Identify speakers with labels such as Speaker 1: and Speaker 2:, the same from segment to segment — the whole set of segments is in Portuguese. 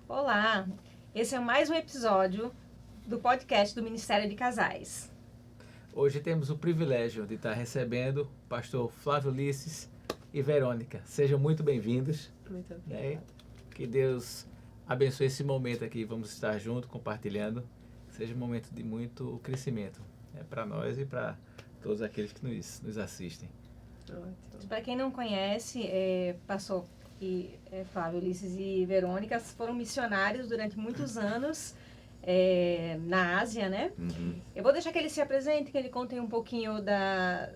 Speaker 1: Olá, esse é mais um episódio do podcast do Ministério de Casais.
Speaker 2: Hoje temos o privilégio de estar recebendo o pastor Flávio Ulisses e Verônica. Sejam muito bem-vindos.
Speaker 3: Muito obrigada.
Speaker 2: Né? Que Deus abençoe esse momento aqui. Vamos estar juntos, compartilhando. Seja um momento de muito crescimento, né? Para nós e para todos aqueles que nos assistem.
Speaker 3: Ótimo.
Speaker 1: Para quem não conhece, Flávio Ulisses e Verônica foram missionários durante muitos anos na Ásia, né?
Speaker 2: Uhum.
Speaker 1: Eu vou deixar que eles se apresentem, que ele contem um pouquinho da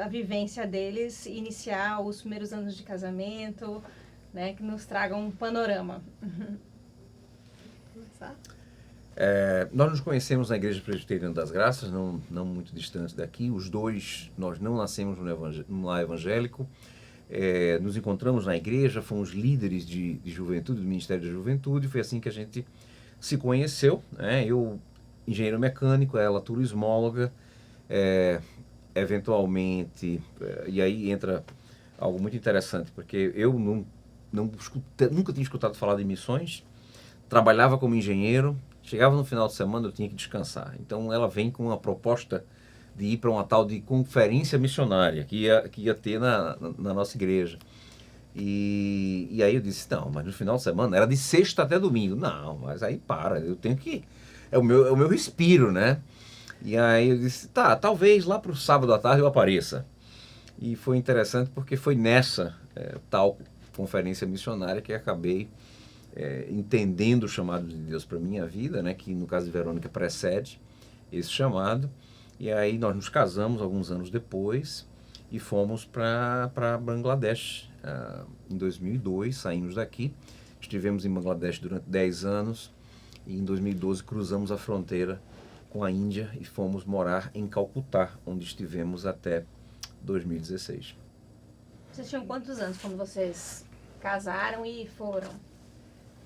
Speaker 1: vivência deles, iniciar os primeiros anos de casamento, né? Que nos tragam um panorama.
Speaker 3: Começar?
Speaker 4: Nós nos conhecemos na Igreja Presbiteriana das Graças, não muito distante daqui. Os dois, nós não nascemos num lar evangélico. Nos encontramos na igreja, fomos líderes de juventude, do Ministério da Juventude. Foi assim que a gente se conheceu, né? Eu, engenheiro mecânico, ela turismóloga. Eventualmente, e aí entra algo muito interessante, porque eu nunca tinha escutado falar de missões, trabalhava como engenheiro. Chegava no final de semana, eu tinha que descansar. Então ela vem com uma proposta de ir para uma tal de conferência missionária que ia ter na nossa igreja. E aí eu disse, não, mas no final de semana, era de sexta até domingo. Não, mas aí eu tenho que... É o meu respiro, né? E aí eu disse, talvez lá para o sábado à tarde eu apareça. E foi interessante porque foi nessa tal conferência missionária que acabei entendendo o chamado de Deus para a minha vida, né, que no caso de Verônica precede esse chamado. E aí nós nos casamos alguns anos depois e fomos para Bangladesh em 2002, saímos daqui, estivemos em Bangladesh durante 10 anos e em 2012 cruzamos a fronteira com a Índia e fomos morar em Calcutá, onde estivemos até 2016.
Speaker 1: Vocês tinham quantos anos quando vocês casaram e foram?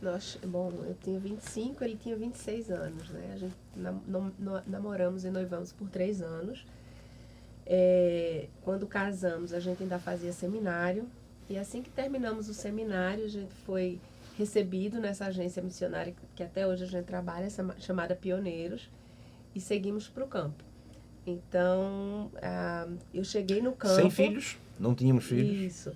Speaker 3: Eu tinha 25, ele tinha 26 anos, né? A gente namoramos e noivamos por 3 anos. Quando casamos, a gente ainda fazia seminário. E assim que terminamos o seminário, a gente foi recebido nessa agência missionária que até hoje a gente trabalha, chamada Pioneiros, e seguimos para o campo. Então, eu cheguei no campo...
Speaker 4: Sem filhos? Não tínhamos filhos?
Speaker 3: Isso.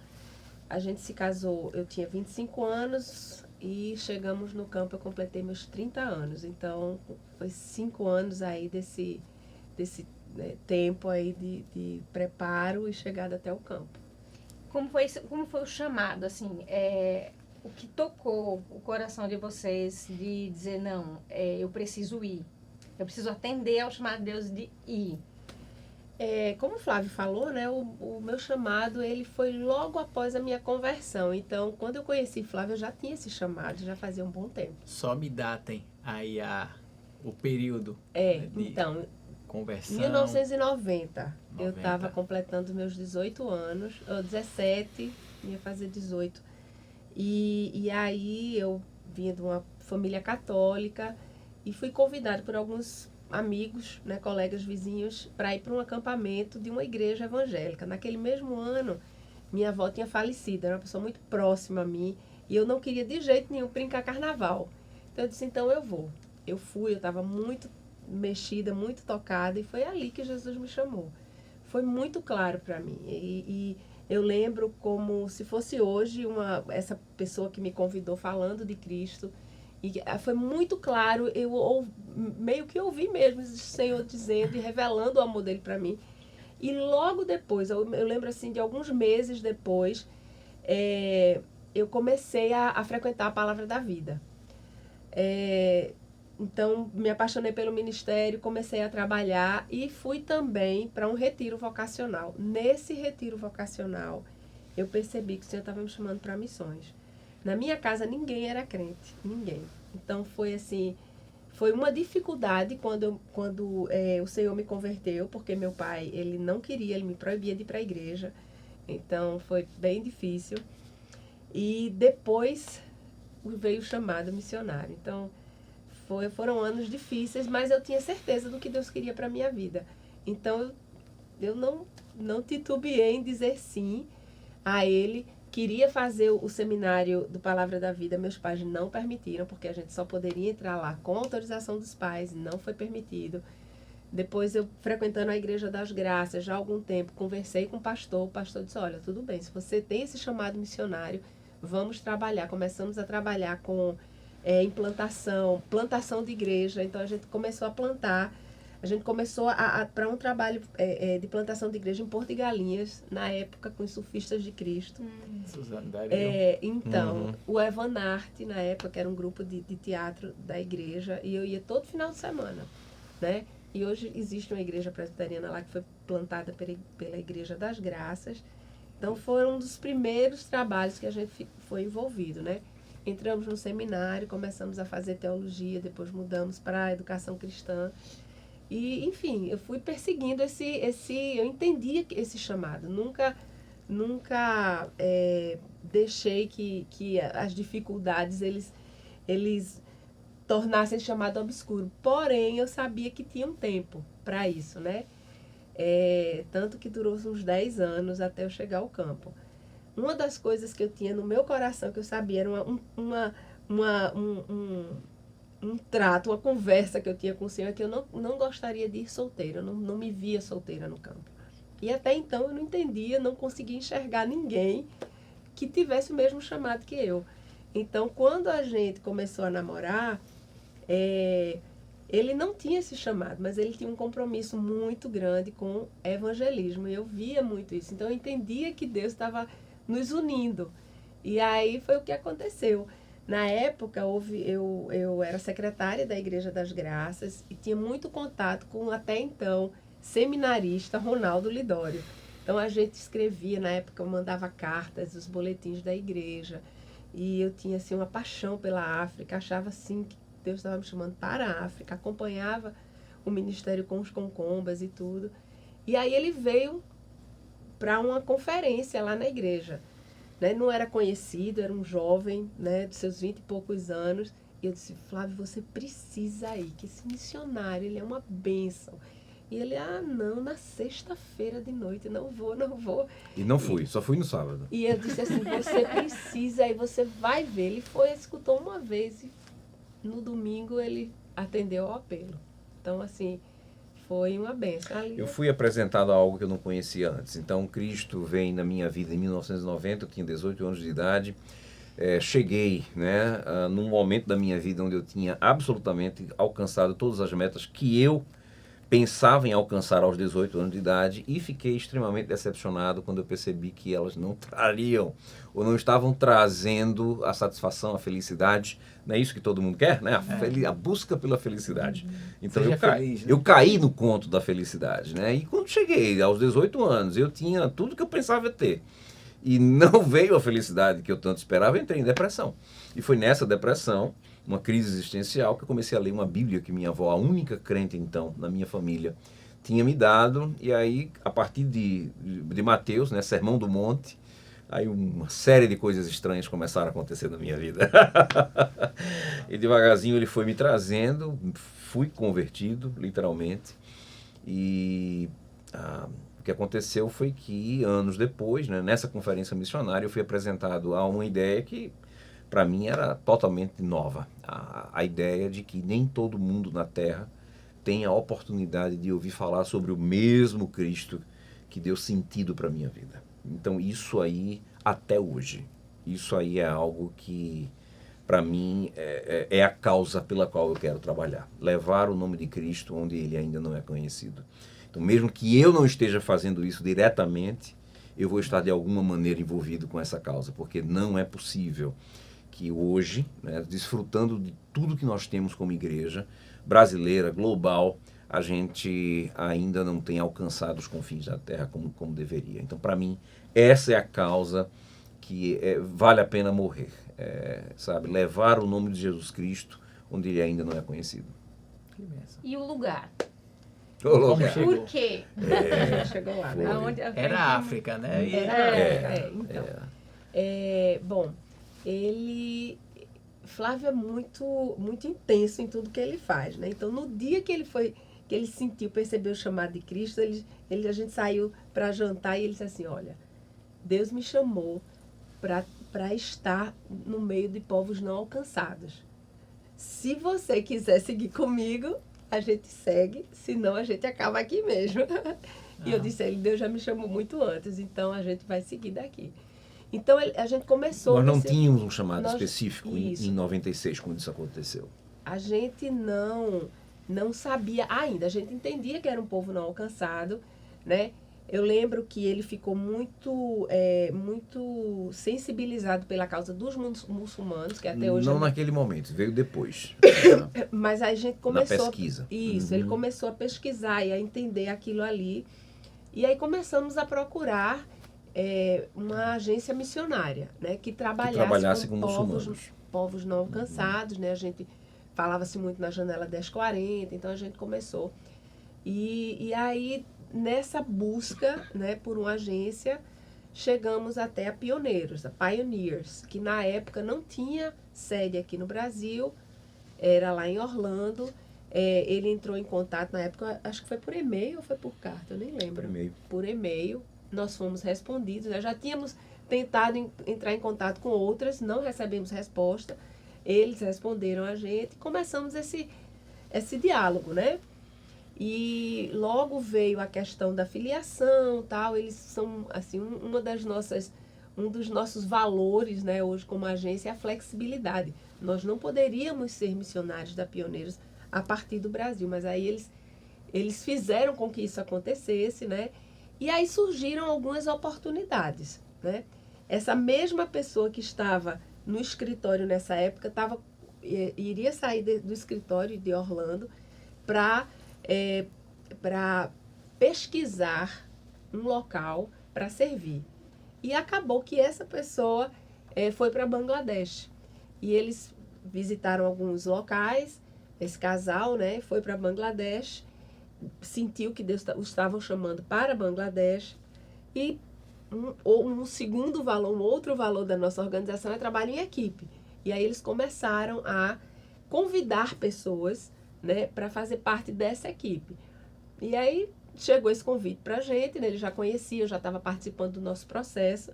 Speaker 3: A gente se casou, eu tinha 25 anos... E chegamos no campo, eu completei meus 30 anos. Então, foi 5 anos aí desse tempo aí de preparo e chegada até o campo.
Speaker 1: Como foi o chamado, assim, o que tocou o coração de vocês de dizer, não, eu preciso ir, eu preciso atender ao chamado de Deus de ir?
Speaker 3: Como o Flávio falou, né, o meu chamado ele foi logo após a minha conversão. Então, quando eu conheci Flávio, eu já tinha esse chamado, já fazia um bom tempo.
Speaker 2: Só me datem aí o período de
Speaker 3: então,
Speaker 2: conversão.
Speaker 3: 1990, eu estava completando meus 18 anos, 17, ia fazer 18. E aí eu vinha de uma família católica e fui convidada por alguns amigos, né, colegas vizinhos, para ir para um acampamento de uma igreja evangélica. Naquele mesmo ano, minha avó tinha falecido, era uma pessoa muito próxima a mim, e eu não queria de jeito nenhum brincar carnaval. Então eu disse, então eu vou. Eu fui, eu estava muito mexida, muito tocada, e foi ali que Jesus me chamou. Foi muito claro para mim. E eu lembro como se fosse hoje essa pessoa que me convidou falando de Cristo. E foi muito claro, eu meio que ouvi mesmo o Senhor dizendo e revelando o amor dele para mim. E logo depois, eu lembro assim de alguns meses depois, eu comecei a frequentar a Palavra da Vida. Então, me apaixonei pelo ministério, comecei a trabalhar e fui também para um retiro vocacional. Nesse retiro vocacional, eu percebi que o Senhor estava me chamando para missões. Na minha casa ninguém era crente, ninguém. Então foi assim, foi uma dificuldade quando o Senhor me converteu, porque meu pai, ele não queria, ele me proibia de ir para a igreja. Então foi bem difícil. E depois veio o chamado missionário. Então foram anos difíceis, mas eu tinha certeza do que Deus queria para a minha vida. Então eu não titubeei em dizer sim a ele, queria fazer o seminário do Palavra da Vida, meus pais não permitiram, porque a gente só poderia entrar lá com autorização dos pais, não foi permitido. Depois eu, frequentando a Igreja das Graças, já há algum tempo, conversei com o pastor disse, olha, tudo bem, se você tem esse chamado missionário, vamos trabalhar. Começamos a trabalhar com plantação de igreja, então a gente começou a plantar. A gente começou para um trabalho de plantação de igreja em Porto de Galinhas, na época com os Surfistas de Cristo.
Speaker 2: Suzana
Speaker 3: Então, o Evanarte, na época, que era um grupo de teatro da igreja, e eu ia todo final de semana, né? E hoje existe uma igreja presbiteriana lá que foi plantada pela Igreja das Graças. Então, foram um dos primeiros trabalhos que a gente foi envolvido, né? Entramos no seminário, começamos a fazer teologia, depois mudamos para a educação cristã. E, enfim, eu fui perseguindo eu entendi esse chamado. Nunca deixei que as dificuldades, eles tornassem esse chamado obscuro. Porém, eu sabia que tinha um tempo para isso, né? Tanto que durou uns 10 anos até eu chegar ao campo. Uma das coisas que eu tinha no meu coração, que eu sabia, era um trato, uma conversa que eu tinha com o Senhor, que eu não gostaria de ir solteira, eu não me via solteira no campo. E até então eu não entendia, não conseguia enxergar ninguém que tivesse o mesmo chamado que eu. Então, quando a gente começou a namorar, ele não tinha esse chamado, mas ele tinha um compromisso muito grande com evangelismo, e eu via muito isso. Então, eu entendia que Deus estava nos unindo. E aí foi o que aconteceu. Na época, eu era secretária da Igreja das Graças e tinha muito contato com, até então, seminarista Ronaldo Lidório. Então, a gente escrevia, na época eu mandava cartas, os boletins da igreja, e eu tinha assim, uma paixão pela África, achava assim, que Deus estava me chamando para a África, acompanhava o ministério com os concombas e tudo. E aí ele veio para uma conferência lá na igreja. Né? Não era conhecido, era um jovem, né, de seus 20 e poucos anos. E eu disse, Flávio, você precisa ir, que esse missionário, ele é uma bênção. E ele, não, na sexta-feira de noite, não vou.
Speaker 4: E não fui, só fui no sábado.
Speaker 3: E eu disse assim, você precisa, aí você vai ver. Ele foi, escutou uma vez e no domingo ele atendeu ao apelo. Então, assim, foi uma bênção.
Speaker 4: Eu fui apresentado a algo que eu não conhecia antes. Então, Cristo vem na minha vida em 1990, eu tinha 18 anos de idade. Cheguei, né, num momento da minha vida onde eu tinha absolutamente alcançado todas as metas que eu pensava em alcançar aos 18 anos de idade, e fiquei extremamente decepcionado quando eu percebi que elas não trariam ou não estavam trazendo a satisfação, a felicidade. Não é isso que todo mundo quer, né? A busca pela felicidade. Então eu caí no conto da felicidade, né? E quando cheguei aos 18 anos, eu tinha tudo que eu pensava ter. E não veio a felicidade que eu tanto esperava, eu entrei em depressão. E foi nessa depressão, uma crise existencial, que eu comecei a ler uma Bíblia que minha avó, a única crente então na minha família, tinha me dado. E aí, a partir de Mateus, né, Sermão do Monte, aí uma série de coisas estranhas começaram a acontecer na minha vida. E devagarzinho ele foi me trazendo, fui convertido, literalmente. E o que aconteceu foi que, anos depois, né, nessa conferência missionária, eu fui apresentado a uma ideia que, para mim, era totalmente nova. A ideia de que nem todo mundo na Terra tem a oportunidade de ouvir falar sobre o mesmo Cristo que deu sentido para a minha vida. Então, isso aí, até hoje, isso aí é algo que, para mim, é a causa pela qual eu quero trabalhar. Levar o nome de Cristo onde ele ainda não é conhecido. Então, mesmo que eu não esteja fazendo isso diretamente, eu vou estar de alguma maneira envolvido com essa causa, porque não é possível que hoje, né, desfrutando de tudo que nós temos como igreja brasileira, global, a gente ainda não tenha alcançado os confins da terra como deveria. Então, para mim, essa é a causa que vale a pena morrer, sabe? Levar o nome de Jesus Cristo onde ele ainda não é conhecido.
Speaker 1: E o lugar?
Speaker 2: Chegou?
Speaker 1: Por quê?
Speaker 3: Chegou lá,
Speaker 4: Foi.
Speaker 3: né?
Speaker 2: Era a África, né?
Speaker 3: Bom, Flávio é muito, muito intenso em tudo que ele faz, né? Então, no dia que ele sentiu, percebeu o chamado de Cristo, a gente saiu para jantar e ele disse assim, olha, Deus me chamou para estar no meio de povos não alcançados. Se você quiser seguir comigo, a gente segue, senão a gente acaba aqui mesmo. E eu disse a ele, Deus já me chamou muito antes, então a gente vai seguir daqui. Então a gente começou...
Speaker 4: Nós não tínhamos um chamado específico em 96, quando isso aconteceu.
Speaker 3: A gente não sabia ainda, a gente entendia que era um povo não alcançado, né? Eu lembro que ele ficou muito sensibilizado pela causa dos muçulmanos, que até hoje...
Speaker 4: Não naquele momento, veio depois.
Speaker 3: Mas a gente começou...
Speaker 4: Na pesquisa.
Speaker 3: Isso, ele começou a pesquisar e a entender aquilo ali. E aí começamos a procurar uma agência missionária, né? Que trabalhasse com povos não alcançados, né? A gente falava-se muito na janela 1040, então a gente começou. E aí... Nessa busca, né, por uma agência, chegamos até a Pioneiros, a Pioneers, que na época não tinha sede aqui no Brasil, era lá em Orlando. Ele entrou em contato na época, acho que foi por e-mail ou foi por carta, eu nem lembro.
Speaker 4: Por e-mail.
Speaker 3: Por e-mail, nós fomos respondidos, né? Já tínhamos tentado entrar em contato com outras, não recebemos resposta, eles responderam a gente, começamos esse diálogo, né? E logo veio a questão da filiação, tal. Eles são assim um dos nossos valores, né, hoje como agência é a flexibilidade. Nós não poderíamos ser missionários da Pioneiros a partir do Brasil, mas aí eles fizeram com que isso acontecesse, né? E aí surgiram algumas oportunidades, né? Essa mesma pessoa que estava no escritório nessa época iria sair do escritório de Orlando para pesquisar um local para servir. E acabou que essa pessoa foi para Bangladesh. E eles visitaram alguns locais, esse casal, né, foi para Bangladesh, sentiu que Deus os estava chamando para Bangladesh. E um outro valor da nossa organização é trabalho em equipe. E aí eles começaram a convidar pessoas, né, para fazer parte dessa equipe. E aí chegou esse convite para a gente, né, ele já conhecia, já estava participando do nosso processo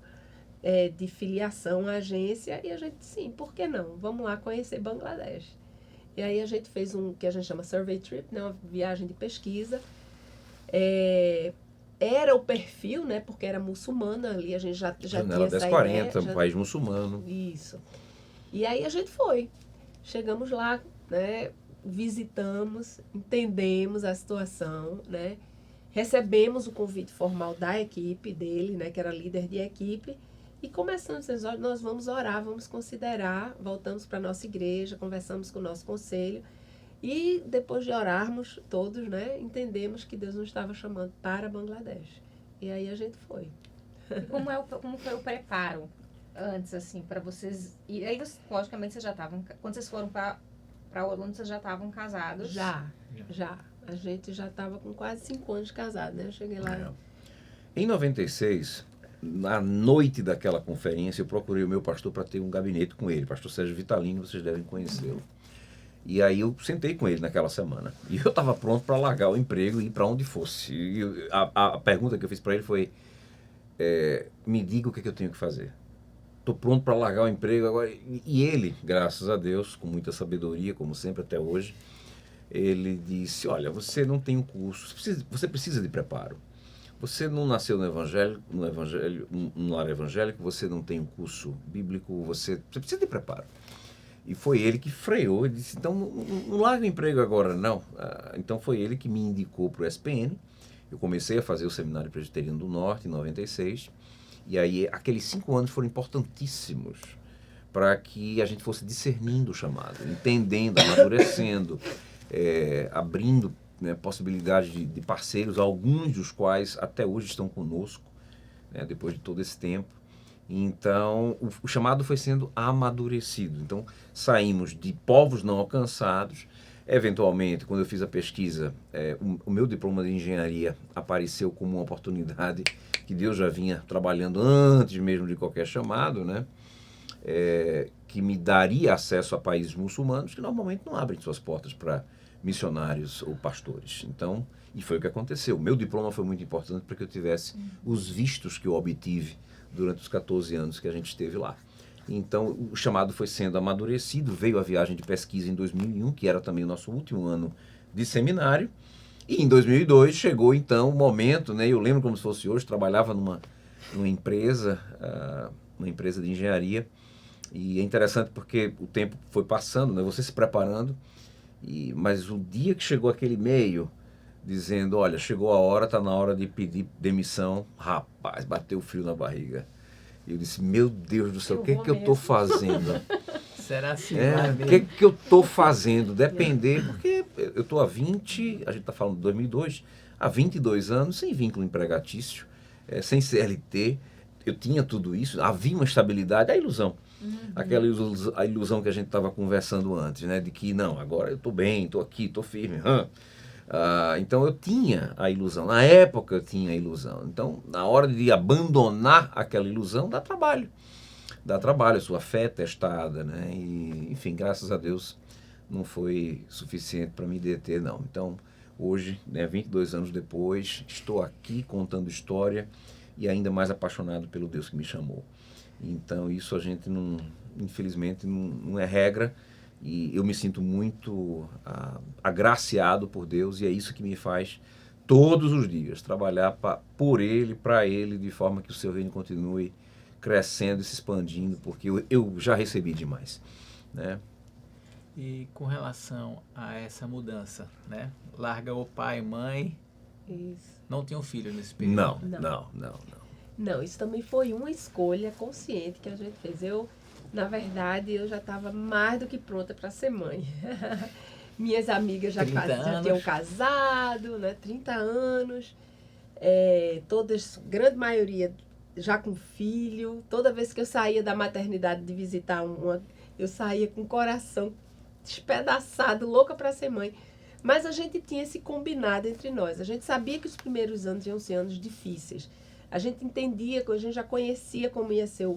Speaker 3: de filiação à agência, e a gente, sim, por que não? Vamos lá conhecer Bangladesh. E aí a gente fez que a gente chama survey trip, né, uma viagem de pesquisa. Era o perfil, né, porque era muçulmana ali, a gente já tinha essa
Speaker 4: 1040,
Speaker 3: ideia,
Speaker 4: um país muçulmano.
Speaker 3: Isso. E aí a gente foi. Chegamos lá, né, visitamos, entendemos a situação, né? Recebemos o convite formal da equipe dele, né, que era líder de equipe, e começamos a dizer, nós vamos orar, vamos considerar, voltamos para a nossa igreja, conversamos com o nosso conselho, e depois de orarmos todos, né, entendemos que Deus nos estava chamando para Bangladesh. E aí a gente foi.
Speaker 1: E como foi o preparo antes, assim, para vocês? E aí, logicamente, vocês já estavam, quando vocês foram para Orlando, vocês já estavam casados?
Speaker 3: Já. A gente já estava com quase 5 anos de casado, né? Eu cheguei lá...
Speaker 4: Em 96, na noite daquela conferência, eu procurei o meu pastor para ter um gabinete com ele, pastor Sérgio Vitalino, vocês devem conhecê-lo. E aí eu sentei com ele naquela semana. E eu estava pronto para largar o emprego e ir para onde fosse. E a pergunta que eu fiz para ele foi, me diga o que eu tenho que fazer. Estou pronto para largar o emprego agora. E ele, graças a Deus, com muita sabedoria, como sempre até hoje, ele disse, olha, você não tem um curso, você precisa de preparo. Você não nasceu num lar evangélico, você não tem um curso bíblico, você precisa de preparo. E foi ele que freou, ele disse, então não larga o emprego agora não. Então foi ele que me indicou para o SPN. Eu comecei a fazer o Seminário Presbiteriano do Norte em 96. E aí, aqueles 5 anos foram importantíssimos para que a gente fosse discernindo o chamado, entendendo, amadurecendo, abrindo, né, possibilidades de parceiros, alguns dos quais até hoje estão conosco, né, depois de todo esse tempo. Então, o chamado foi sendo amadurecido. Então, saímos de povos não alcançados. Eventualmente, quando eu fiz a pesquisa, o meu diploma de engenharia apareceu como uma oportunidade que Deus já vinha trabalhando antes mesmo de qualquer chamado, né? Que me daria acesso a países muçulmanos que normalmente não abrem suas portas para missionários ou pastores. Então, e foi o que aconteceu. O meu diploma foi muito importante para que eu tivesse os vistos que eu obtive durante os 14 anos que a gente esteve lá. Então, o chamado foi sendo amadurecido, veio a viagem de pesquisa em 2001, que era também o nosso último ano de seminário, e em 2002 chegou, então, o momento, né, eu lembro como se fosse hoje, trabalhava numa empresa, uma empresa de engenharia, e é interessante porque o tempo foi passando, né, você se preparando, mas o dia que chegou aquele e-mail dizendo, olha, chegou a hora, está na hora de pedir demissão, rapaz, bateu frio na barriga. Eu disse, meu Deus do céu, o que é que eu estou fazendo?
Speaker 2: Será assim?
Speaker 4: O que é que eu estou fazendo? Depender, porque eu estou há 20, a gente está falando de 2002, há 22 anos, sem vínculo empregatício, sem CLT, eu tinha tudo isso, havia uma estabilidade, a ilusão. Aquela a ilusão que a gente estava conversando antes, né? De que, não, agora eu estou bem, estou aqui, estou firme. Então eu tinha a ilusão, na época eu tinha a ilusão. Então, na hora de abandonar aquela ilusão, dá trabalho, sua fé é testada, né? E, enfim, graças a Deus não foi suficiente para me deter, não. Então, hoje, né, 22 anos depois, estou aqui contando história e ainda mais apaixonado pelo Deus que me chamou. Então, isso a gente não, infelizmente, não é regra. E eu me sinto muito agraciado por Deus, e é isso que me faz todos os dias trabalhar por Ele, para Ele, de forma que o seu reino continue crescendo e se expandindo, porque eu já recebi demais, né?
Speaker 2: E com relação a essa mudança, né? Larga o pai e mãe.
Speaker 3: Isso.
Speaker 2: Não tinha um filho nesse período?
Speaker 3: Não, isso também foi uma escolha consciente que a gente fez. Na verdade, eu já estava mais do que pronta para ser mãe. Minhas amigas já tinham casado, né? 30 anos. Todas, grande maioria, já com filho. Toda vez que eu saía da maternidade de visitar eu saía com o coração despedaçado, louca para ser mãe. Mas a gente tinha esse combinado entre nós. A gente sabia que os primeiros anos iam ser anos difíceis. A gente entendia, a gente já conhecia como ia ser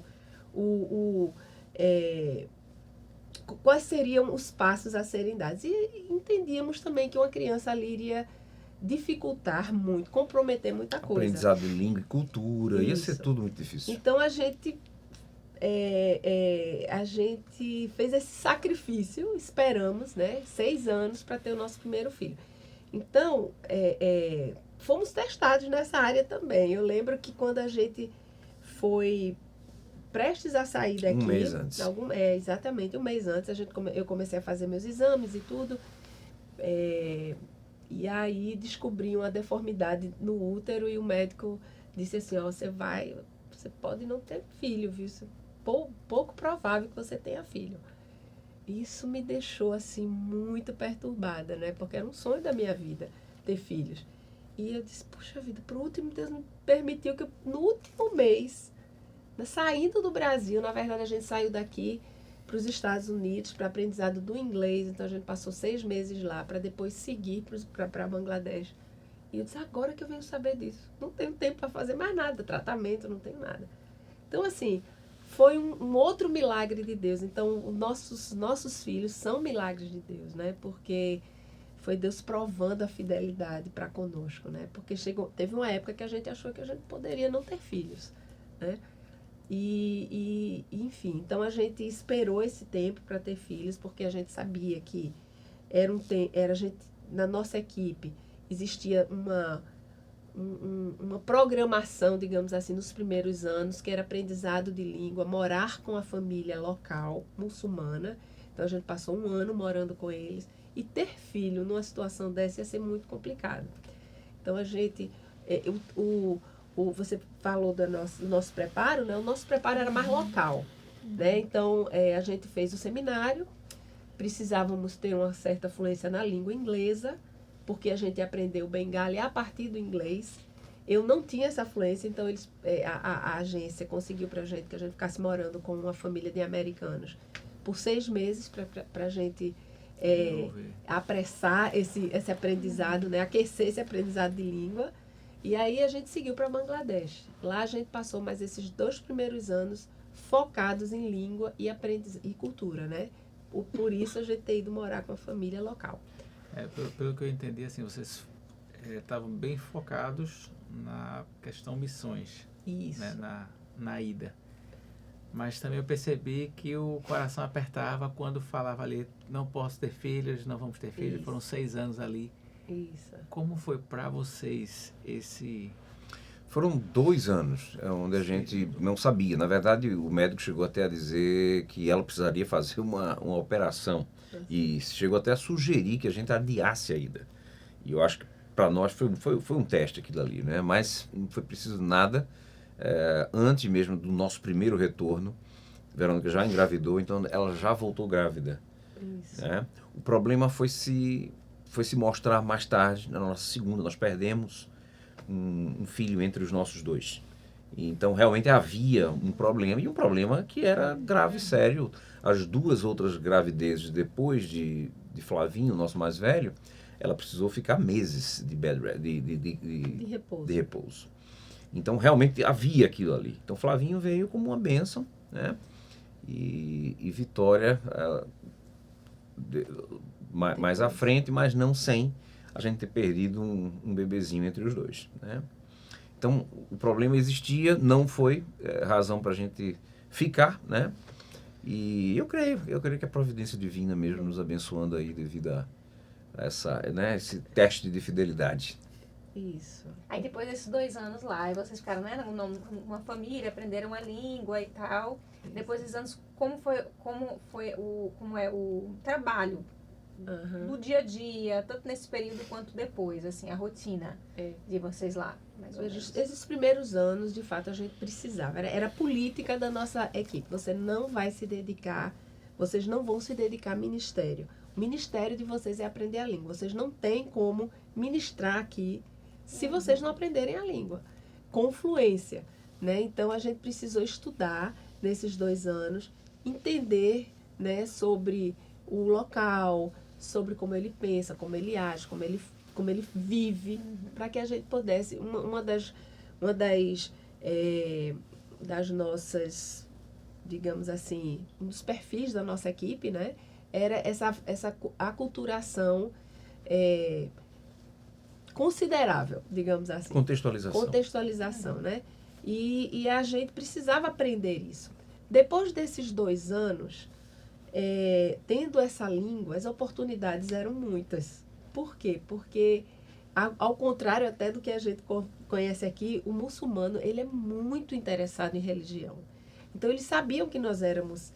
Speaker 3: quais seriam os passos a serem dados. E entendíamos também que uma criança ali iria dificultar muito, comprometer muita coisa.
Speaker 4: Aprendizado de língua e cultura, ia ser tudo muito difícil.
Speaker 3: Então a gente fez esse sacrifício, esperamos, né, 6 anos para ter o nosso primeiro filho. Então, fomos testados nessa área também. Eu lembro que quando a gente foi prestes a sair daqui...
Speaker 4: Um mês antes.
Speaker 3: Exatamente, um mês antes eu comecei a fazer meus exames e tudo. E aí descobri uma deformidade no útero e o médico disse assim, você pode não ter filho, viu? Pouco provável que você tenha filho. Isso me deixou assim muito perturbada, né? Porque era um sonho da minha vida ter filhos. E eu disse, puxa vida, por último Deus me permitiu que no último mês, saindo do Brasil, na verdade a gente saiu daqui para os Estados Unidos para aprendizado do inglês, então a gente passou 6 meses lá para depois seguir para Bangladesh. E eu disse, agora que eu venho saber disso, não tenho tempo para fazer mais nada, tratamento, não tenho nada. Então assim, foi um outro milagre de Deus. Então nossos filhos são milagres de Deus, né? Porque foi Deus provando a fidelidade para conosco, né? Porque teve uma época que a gente achou que a gente poderia não ter filhos, né? Enfim, então a gente esperou esse tempo para ter filhos, porque a gente sabia que na nossa equipe existia uma programação, digamos assim, nos primeiros anos, que era aprendizado de língua, morar com a família local, muçulmana. Então a gente passou 1 ano morando com eles. E ter filho numa situação dessa ia ser muito complicado. Então a gente... você falou do nosso preparo, né? O nosso preparo era mais local, né? Então, a gente fez o seminário, precisávamos ter uma certa fluência na língua inglesa, porque a gente aprendeu bengali a partir do inglês. Eu não tinha essa fluência, então a agência conseguiu para a gente que a gente ficasse morando com uma família de americanos por 6 meses para a gente apressar esse aprendizado, né? Aquecer esse aprendizado de língua. E aí a gente seguiu para Bangladesh. Lá a gente passou mais esses 2 primeiros anos focados em língua e cultura, né? Por isso a gente tem ido morar com a família local.
Speaker 2: Pelo que eu entendi, assim, vocês estavam bem focados na questão missões.
Speaker 3: Isso.
Speaker 2: Né? na ida. Mas também eu percebi que o coração apertava quando falava ali, não posso ter filhos, não vamos ter filhos.
Speaker 3: Isso.
Speaker 2: Foram 6 anos ali.
Speaker 3: Isso.
Speaker 2: Como foi para vocês esse...
Speaker 4: Foram 2 anos onde a gente não sabia. Na verdade, o médico chegou até a dizer que ela precisaria fazer uma operação. E chegou até a sugerir que a gente adiasse a ida. E eu acho que para nós foi um teste aquilo ali, né? Mas não foi preciso nada. Antes mesmo do nosso primeiro retorno, Verônica já engravidou, então ela já voltou grávida.
Speaker 3: Isso.
Speaker 4: Né? O problema foi se mostrar mais tarde, na nossa segunda, nós perdemos um filho entre os nossos dois. Então realmente havia um problema, e um problema que era grave e sério. As 2 outras gravidezes depois de Flavinho, o nosso mais velho, ela precisou ficar meses de repouso. Então, realmente havia aquilo ali. Então, Flavinho veio como uma bênção, né? E Vitória mais à frente, mas não sem a gente ter perdido um bebezinho entre os dois, né? Então, o problema existia, não foi razão para a gente ficar, né? E eu creio que a providência divina mesmo nos abençoando aí devido a esse teste de fidelidade.
Speaker 3: Isso.
Speaker 1: Aí depois desses 2 anos lá, e vocês ficaram, né, numa família, aprenderam a língua e tal. Depois desses anos, como é o trabalho do dia a dia, tanto nesse período quanto depois, assim, a rotina de vocês lá, mais ou menos?
Speaker 3: Esses primeiros anos, de fato, a gente precisava. Era política da nossa equipe. Você não vai se dedicar, vocês não vão se dedicar a ministério. O ministério de vocês é aprender a língua. Vocês não têm como ministrar aqui se vocês não aprenderem a língua com fluência, né? Então, a gente precisou estudar nesses 2 anos, entender, né, sobre o local, sobre como ele pensa, como ele age, como ele vive, para que a gente pudesse... Uma das nossas, digamos assim, um dos perfis da nossa equipe, né, era essa aculturação considerável, digamos assim. Contextualização, né? E a gente precisava aprender isso. Depois desses 2 anos, tendo essa língua, as oportunidades eram muitas. Por quê? Porque, ao contrário até do que a gente conhece aqui, o muçulmano, ele é muito interessado em religião. Então, eles sabiam que nós éramos...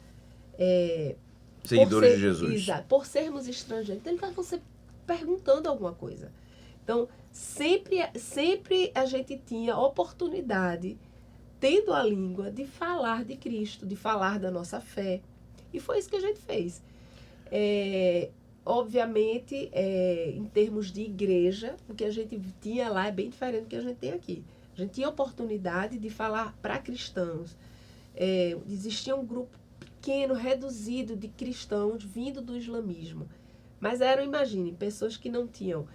Speaker 4: seguidores de Jesus.
Speaker 3: Exato, por sermos estrangeiros. Então, ele estava você perguntando alguma coisa. Então, sempre a gente tinha oportunidade, tendo a língua, de falar de Cristo, de falar da nossa fé. E foi isso que a gente fez. Obviamente, em termos de igreja, o que a gente tinha lá é bem diferente do que a gente tem aqui. A gente tinha oportunidade de falar para cristãos. Existia um grupo pequeno, reduzido de cristãos vindo do islamismo. Mas eram, imagine, pessoas que não tinham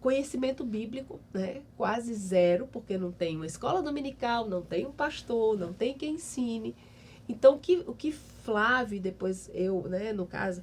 Speaker 3: conhecimento bíblico, né? Quase zero, porque não tem uma escola dominical, não tem um pastor, não tem quem ensine. Então, o que Flávio, depois eu, né, no caso,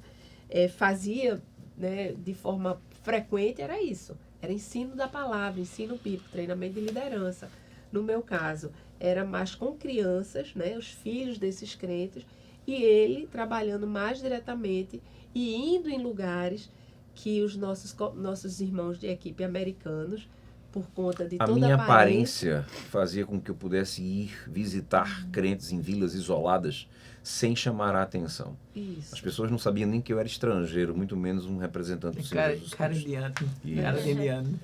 Speaker 3: fazia, né, de forma frequente era isso. Era ensino da palavra, ensino bíblico, treinamento de liderança. No meu caso, era mais com crianças, né, os filhos desses crentes, e ele trabalhando mais diretamente e indo em lugares que os nossos irmãos de equipe americanos, por conta de toda a
Speaker 4: minha aparência fazia com que eu pudesse ir visitar crentes em vilas isoladas sem chamar a atenção.
Speaker 3: Isso.
Speaker 4: As pessoas não sabiam nem que eu era estrangeiro, muito menos um representante do Senhor Jesus Cristo.
Speaker 2: Cara indiano.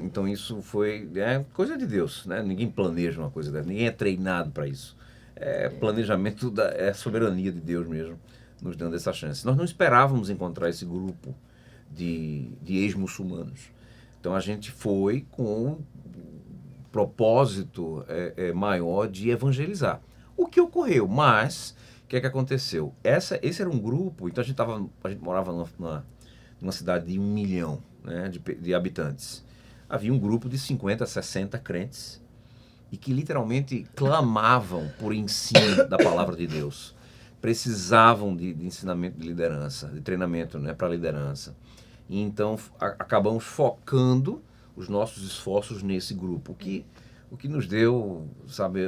Speaker 4: Então isso foi coisa de Deus, né? Ninguém planeja uma coisa dessa, ninguém é treinado para isso. Planejamento é soberania de Deus mesmo, nos dando essa chance. Nós não esperávamos encontrar esse grupo de ex-muçulmanos. Então a gente foi com um propósito maior de evangelizar. O que ocorreu, mas o que aconteceu? Esse era um grupo, então a gente morava numa cidade de 1 milhão, né, de habitantes. Havia um grupo de 50, 60 crentes e que literalmente clamavam por ensino da palavra de Deus. Precisavam de ensinamento de liderança, de treinamento, né, para liderança. E então acabamos focando os nossos esforços nesse grupo, o que o que nos deu, sabe,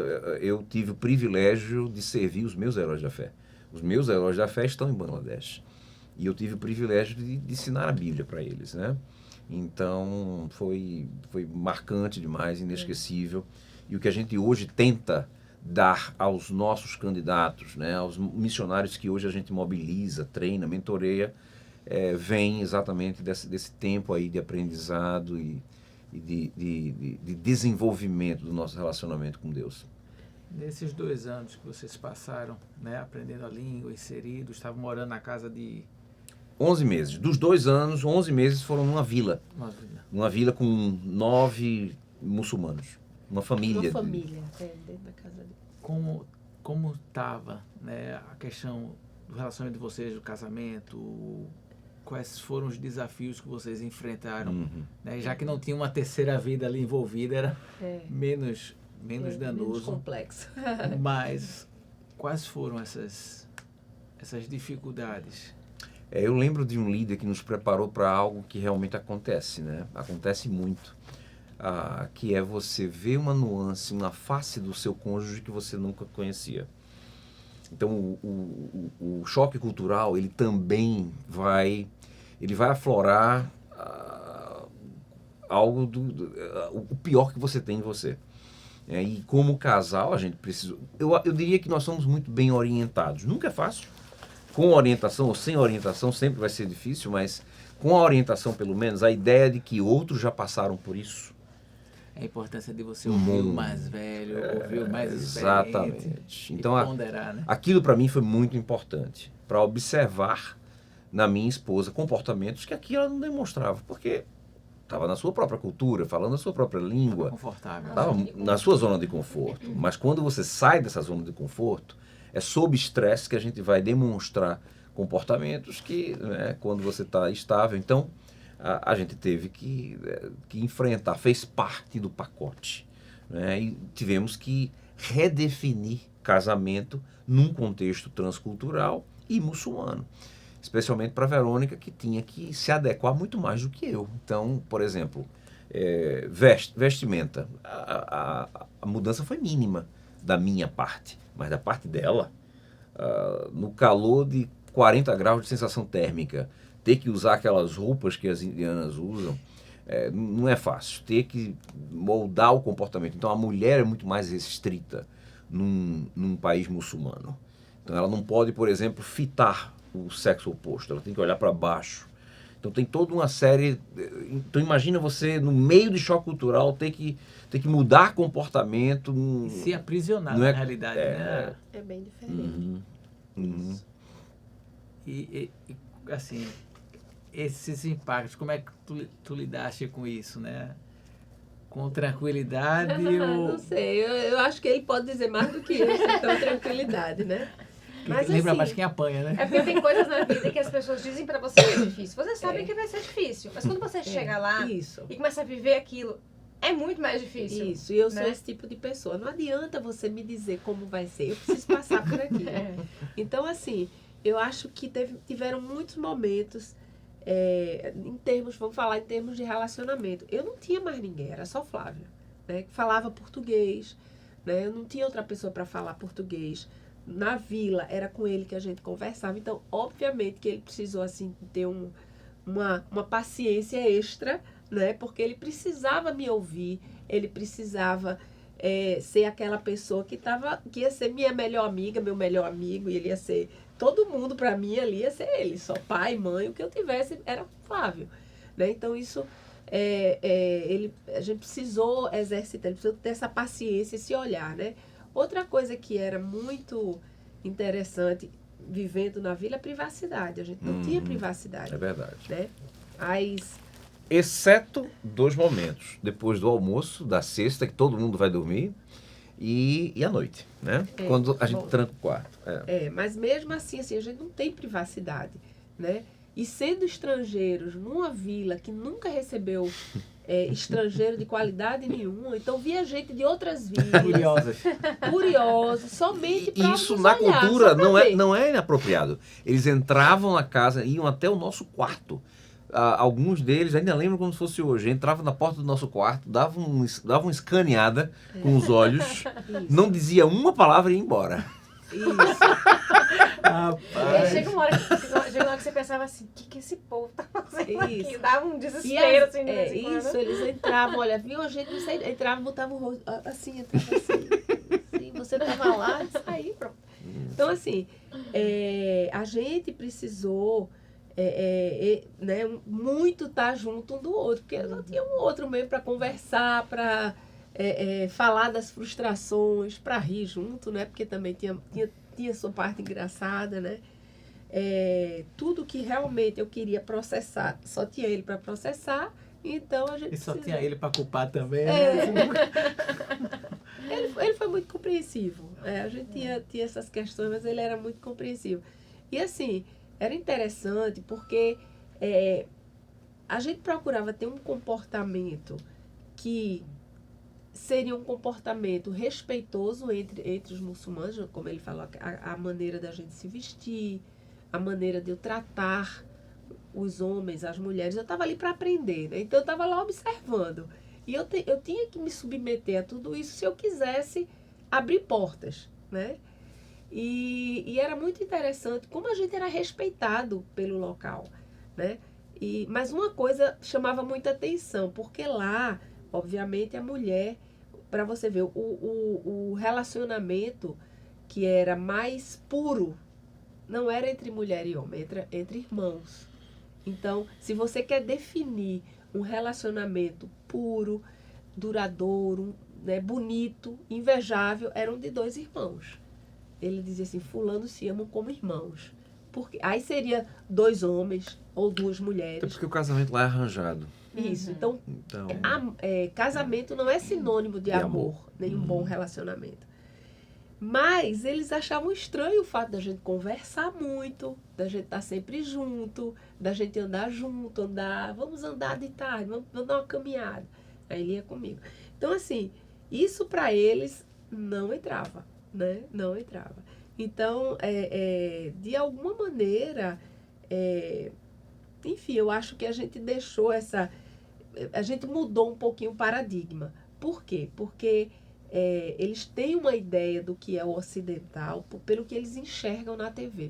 Speaker 4: eu tive o privilégio de servir os meus heróis da fé. Os meus heróis da fé estão em Bangladesh. E eu tive o privilégio de ensinar a Bíblia para eles, né? Então, foi marcante demais, inesquecível. E o que a gente hoje tenta dar aos nossos candidatos, né, aos missionários que hoje a gente mobiliza, treina, mentoreia, vem exatamente desse tempo aí de aprendizado e de desenvolvimento do nosso relacionamento com Deus.
Speaker 2: Nesses 2 anos que vocês passaram, né, aprendendo a língua, inseridos, estavam morando na casa de...
Speaker 4: 11 meses. Dos 2 anos, 11 meses foram numa vila. Uma vila com 9 muçulmanos. Uma família.
Speaker 3: Uma família, dentro da casa dele.
Speaker 2: Como estava, né, a questão do relacionamento de vocês, do casamento, quais foram os desafios que vocês enfrentaram, né, já que não tinha uma terceira vida ali envolvida, era menos danoso.
Speaker 3: Menos complexo.
Speaker 2: Mas quais foram essas dificuldades?
Speaker 4: Eu lembro de um líder que nos preparou para algo que realmente acontece, né? Acontece muito. Que é você ver uma nuance, uma face do seu cônjuge que você nunca conhecia. Então, o choque cultural, ele também vai aflorar algo o pior que você tem em você. E como casal, a gente precisa... Eu diria que nós somos muito bem orientados. Nunca é fácil. Com orientação ou sem orientação sempre vai ser difícil, mas com a orientação, pelo menos, a ideia de que outros já passaram por isso.
Speaker 2: A importância de você ouvir o mais velho, ouvir o mais experiente.
Speaker 4: Exatamente. Então,
Speaker 2: ponderar, né?
Speaker 4: Aquilo para mim foi muito importante, para observar na minha esposa comportamentos que aqui ela não demonstrava, porque estava na sua própria cultura, falando a sua própria língua.
Speaker 2: Confortável.
Speaker 4: Estava na sua zona de conforto. Mas quando você sai dessa zona de conforto, é sob estresse que a gente vai demonstrar comportamentos que, né, quando você está estável. Então, a gente teve que enfrentar, fez parte do pacote, né, e tivemos que redefinir casamento num contexto transcultural e muçulmano. Especialmente para a Verônica, que tinha que se adequar muito mais do que eu. Então, por exemplo, vestimenta. A mudança foi mínima da minha parte. Mas da parte dela, no calor de 40 graus de sensação térmica, ter que usar aquelas roupas que as indianas usam, não é fácil. Ter que moldar o comportamento. Então, a mulher é muito mais restrita num país muçulmano. Então, ela não pode, por exemplo, fitar o sexo oposto. Ela tem que olhar para baixo. Então, tem toda uma série... Então, imagina você, no meio de choque cultural, ter que mudar comportamento.
Speaker 2: Se aprisionar, na realidade, né?
Speaker 3: É bem diferente.
Speaker 2: E, assim, esses impactos, como é que tu lidaste com isso, né? Com tranquilidade ou...
Speaker 3: Não sei, eu acho que ele pode dizer mais do que isso, então tranquilidade, né?
Speaker 2: Mas, lembra mais quem apanha, né?
Speaker 1: É porque tem coisas na vida que as pessoas dizem pra você que é difícil. Você sabe que vai ser difícil, mas quando você chega lá e começa a viver aquilo, é muito mais difícil.
Speaker 3: Isso, e eu sou esse tipo de pessoa. Não adianta você me dizer como vai ser, eu preciso passar por aqui. Então, assim, eu acho que tiveram muitos momentos, vamos falar em termos de relacionamento. Eu não tinha mais ninguém, era só Flávia, né, que falava português, né, eu não tinha outra pessoa para falar português. Na vila, era com ele que a gente conversava. Então, obviamente que ele precisou, assim, ter uma paciência extra, né? Porque ele precisava me ouvir, ele precisava ser aquela pessoa que ia ser minha melhor amiga, meu melhor amigo, e ele ia ser... Todo mundo, para mim, ali ia ser ele. Só pai, mãe, o que eu tivesse era Flávio, né? Então, isso... a gente precisou exercitar, ele precisou ter essa paciência, esse olhar, né? Outra coisa que era muito interessante vivendo na vila é a privacidade. A gente não tinha privacidade.
Speaker 4: É verdade.
Speaker 3: Né?
Speaker 4: Exceto 2 momentos. Depois do almoço, da sexta, que todo mundo vai dormir, e à noite, né? Quando a gente tranca o quarto.
Speaker 3: Mas mesmo assim, a gente não tem privacidade, né? E sendo estrangeiros numa vila que nunca recebeu estrangeiro de qualidade nenhuma, então via gente de outras vilas. Curiosos, somente para
Speaker 4: isso na olhar, cultura não é inapropriado. Eles entravam na casa, iam até o nosso quarto. alguns deles, ainda lembro como se fosse hoje, entrava na porta do nosso quarto, dava uma escaneada com os olhos, não dizia uma palavra e ia embora.
Speaker 1: Chega uma hora que você pensava assim, o que esse povo tá fazendo aqui? Dava um desespero, assim, de vez em quando.
Speaker 3: Isso, eles entravam, olha, viu a gente, entrava, botava o rosto, assim, entrava assim, você tava lá, saí, pronto. Então, assim, a gente precisou né, muito estar junto um do outro, porque não tinha um outro mesmo para conversar, para falar das frustrações, para rir junto, né? Porque também tinha sua parte engraçada, né? Tudo que realmente eu queria processar, só tinha ele para processar, então a gente...
Speaker 2: E só tinha ele para culpar também, né?
Speaker 3: Ele foi muito compreensivo. A gente tinha essas questões, mas ele era muito compreensivo. E assim, era interessante porque a gente procurava ter um comportamento que seria um comportamento respeitoso entre os muçulmanos, como ele falou, a maneira da gente se vestir, a maneira de eu tratar os homens, as mulheres. Eu estava ali para aprender, né? Então eu estava lá observando. E eu tinha que me submeter a tudo isso se eu quisesse abrir portas, né? E era muito interessante como a gente era respeitado pelo local, né? Mas uma coisa chamava muita atenção, porque lá, obviamente, a mulher, para você ver, o relacionamento que era mais puro não era entre mulher e homem, entre irmãos. Então, se você quer definir um relacionamento puro, duradouro, né, bonito, invejável, eram de dois irmãos. Ele dizia assim, fulano se amam como irmãos. Porque aí seria dois homens ou duas mulheres.
Speaker 4: Até porque o casamento lá é arranjado.
Speaker 3: Isso. Então casamento não é sinônimo de amor, nem um bom relacionamento. Mas eles achavam estranho o fato da gente conversar muito, da gente estar sempre junto, da gente andar junto, vamos andar de tarde, vamos dar uma caminhada. Aí ele ia comigo. Então, assim, isso para eles não entrava, né? Não entrava. Então, de alguma maneira, enfim, eu acho que a gente deixou a gente mudou um pouquinho o paradigma. Por quê? Porque eles têm uma ideia do que é o ocidental pelo que eles enxergam na TV,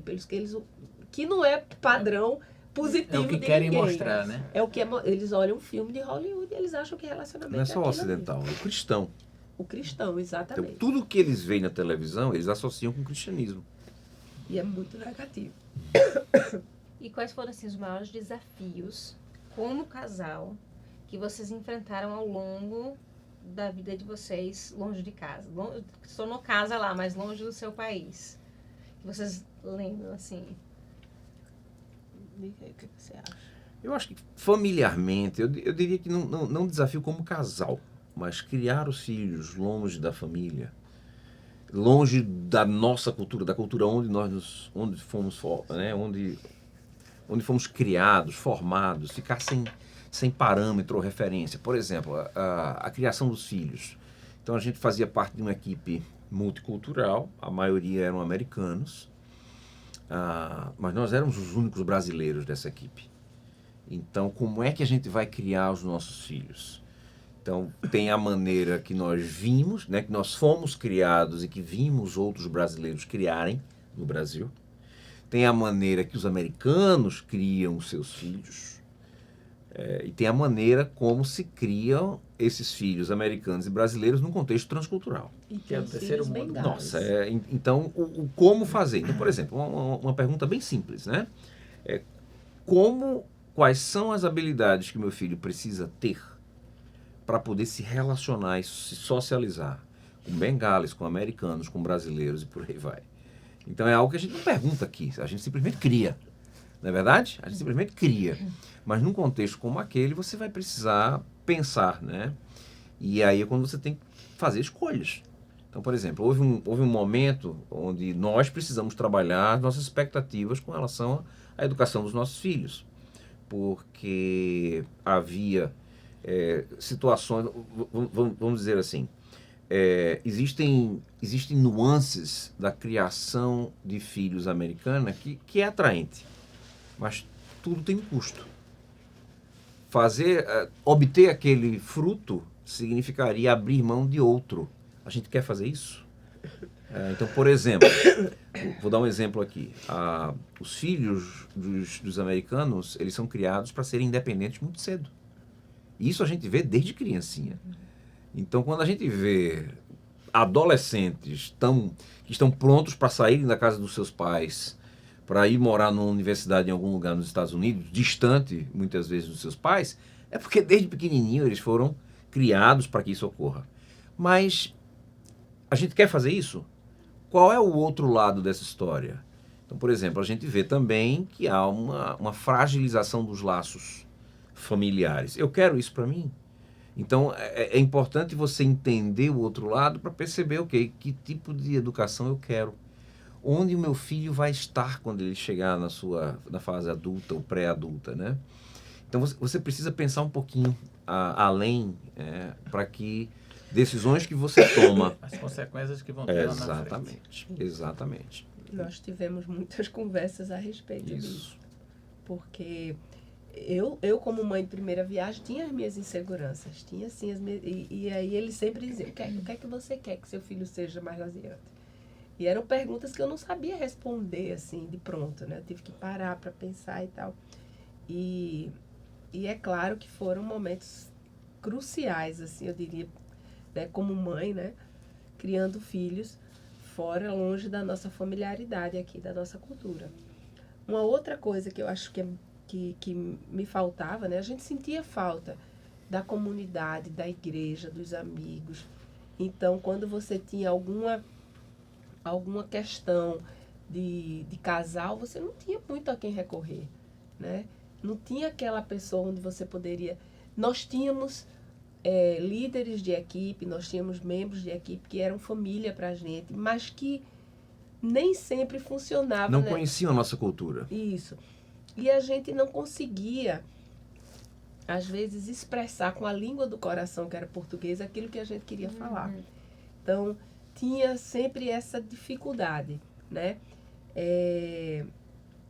Speaker 3: que não é padrão positivo.
Speaker 2: É o que
Speaker 3: de
Speaker 2: querem
Speaker 3: ninguém.
Speaker 2: mostrar, né?
Speaker 3: Eles olham um filme de Hollywood e eles acham que relacionamento
Speaker 4: Não é só o
Speaker 3: aquilo
Speaker 4: ocidental,
Speaker 3: ali.
Speaker 4: é o cristão.
Speaker 3: O cristão, exatamente.
Speaker 4: Então, tudo que eles veem na televisão, eles associam com o cristianismo.
Speaker 3: E é muito negativo.
Speaker 1: E quais foram assim, os maiores desafios como casal que vocês enfrentaram ao longo da vida de vocês longe de casa? Estou no casa lá, mas longe do seu país. Que vocês lembram, assim?
Speaker 3: O que você acha?
Speaker 4: Eu acho que familiarmente, eu diria que não desafio como casal, mas criar os filhos longe da família, longe da nossa cultura, da cultura onde fomos, né, onde fomos criados, formados, ficar sem parâmetro ou referência. Por exemplo, a criação dos filhos. Então a gente fazia parte de uma equipe multicultural, a maioria eram americanos, mas nós éramos os únicos brasileiros dessa equipe. Então, como é que a gente vai criar os nossos filhos? Então, tem a maneira que nós vimos, né, que nós fomos criados e que vimos outros brasileiros criarem no Brasil. Tem a maneira que os americanos criam os seus filhos. E tem a maneira como se criam esses filhos americanos e brasileiros num contexto transcultural.
Speaker 3: E
Speaker 2: Que é o terceiro mundo.
Speaker 4: Nossa, então, o como fazer? Então, por exemplo, uma pergunta bem simples, né? Quais são as habilidades que meu filho precisa ter para poder se relacionar e se socializar com bengalas, com americanos, com brasileiros e por aí vai? Então é algo que a gente não pergunta aqui, a gente simplesmente cria, não é verdade? A gente simplesmente cria. Mas num contexto como aquele, você vai precisar pensar, né? E aí é quando você tem que fazer escolhas. Então, por exemplo, houve um momento onde nós precisamos trabalhar as nossas expectativas com relação à educação dos nossos filhos. Porque havia situações, vamos dizer assim, existem nuances da criação de filhos americana que é atraente, mas tudo tem um custo. obter aquele fruto significaria abrir mão de outro. A gente quer fazer isso? Então, por exemplo, vou dar um exemplo aqui. Os filhos dos americanos, eles são criados para serem independentes muito cedo. Isso a gente vê desde criancinha. Então, quando a gente vê adolescentes que estão prontos para saírem da casa dos seus pais, para ir morar numa universidade em algum lugar nos Estados Unidos, distante, muitas vezes, dos seus pais, é porque desde pequenininho eles foram criados para que isso ocorra. Mas a gente quer fazer isso? Qual é o outro lado dessa história? Então, por exemplo, a gente vê também que há uma fragilização dos laços familiares. Eu quero isso para mim? Então, é importante você entender o outro lado para perceber, ok, que tipo de educação eu quero. Onde o meu filho vai estar quando ele chegar na fase adulta ou pré-adulta, né? Então, você precisa pensar um pouquinho além para que decisões que você toma...
Speaker 2: As consequências que vão ter lá na
Speaker 4: frente. Exatamente.
Speaker 3: Nós tivemos muitas conversas a respeito disso. Porque eu, como mãe de primeira viagem, tinha as minhas inseguranças. Tinha, assim, e aí ele sempre dizia, o que é que você quer que seu filho seja mais adiante? E eram perguntas que eu não sabia responder, assim, de pronto, né? Eu tive que parar para pensar e tal. E é claro que foram momentos cruciais, assim, eu diria, né, como mãe, né, criando filhos fora, longe da nossa familiaridade aqui, da nossa cultura. Uma outra coisa que eu acho que me faltava, né, a gente sentia falta da comunidade, da igreja, dos amigos. Então, quando você tinha alguma questão de casal, você não tinha muito a quem recorrer, né? Não tinha aquela pessoa onde você poderia... Nós tínhamos líderes de equipe, nós tínhamos membros de equipe que eram família para a gente, mas que nem sempre funcionava.
Speaker 4: Não,
Speaker 3: né?
Speaker 4: Conheciam a nossa cultura.
Speaker 3: Isso. E a gente não conseguia, às vezes, expressar com a língua do coração, que era português, aquilo que a gente queria falar. Então, tinha sempre essa dificuldade, né?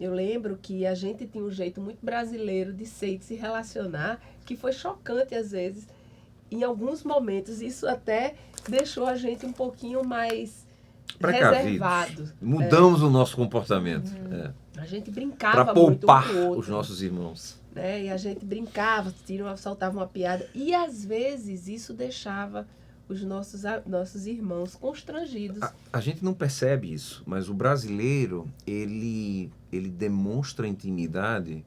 Speaker 3: Eu lembro que a gente tinha um jeito muito brasileiro de ser e de se relacionar, que foi chocante às vezes. Em alguns momentos, isso até deixou a gente um pouquinho mais reservado.
Speaker 4: Mudamos o nosso comportamento.
Speaker 3: A gente brincava
Speaker 4: para poupar
Speaker 3: muito com o outro,
Speaker 4: os nossos irmãos.
Speaker 3: Né? E a gente brincava, soltava uma piada. E às vezes isso deixava os nossos irmãos constrangidos.
Speaker 4: A gente não percebe isso, mas o brasileiro, ele demonstra intimidade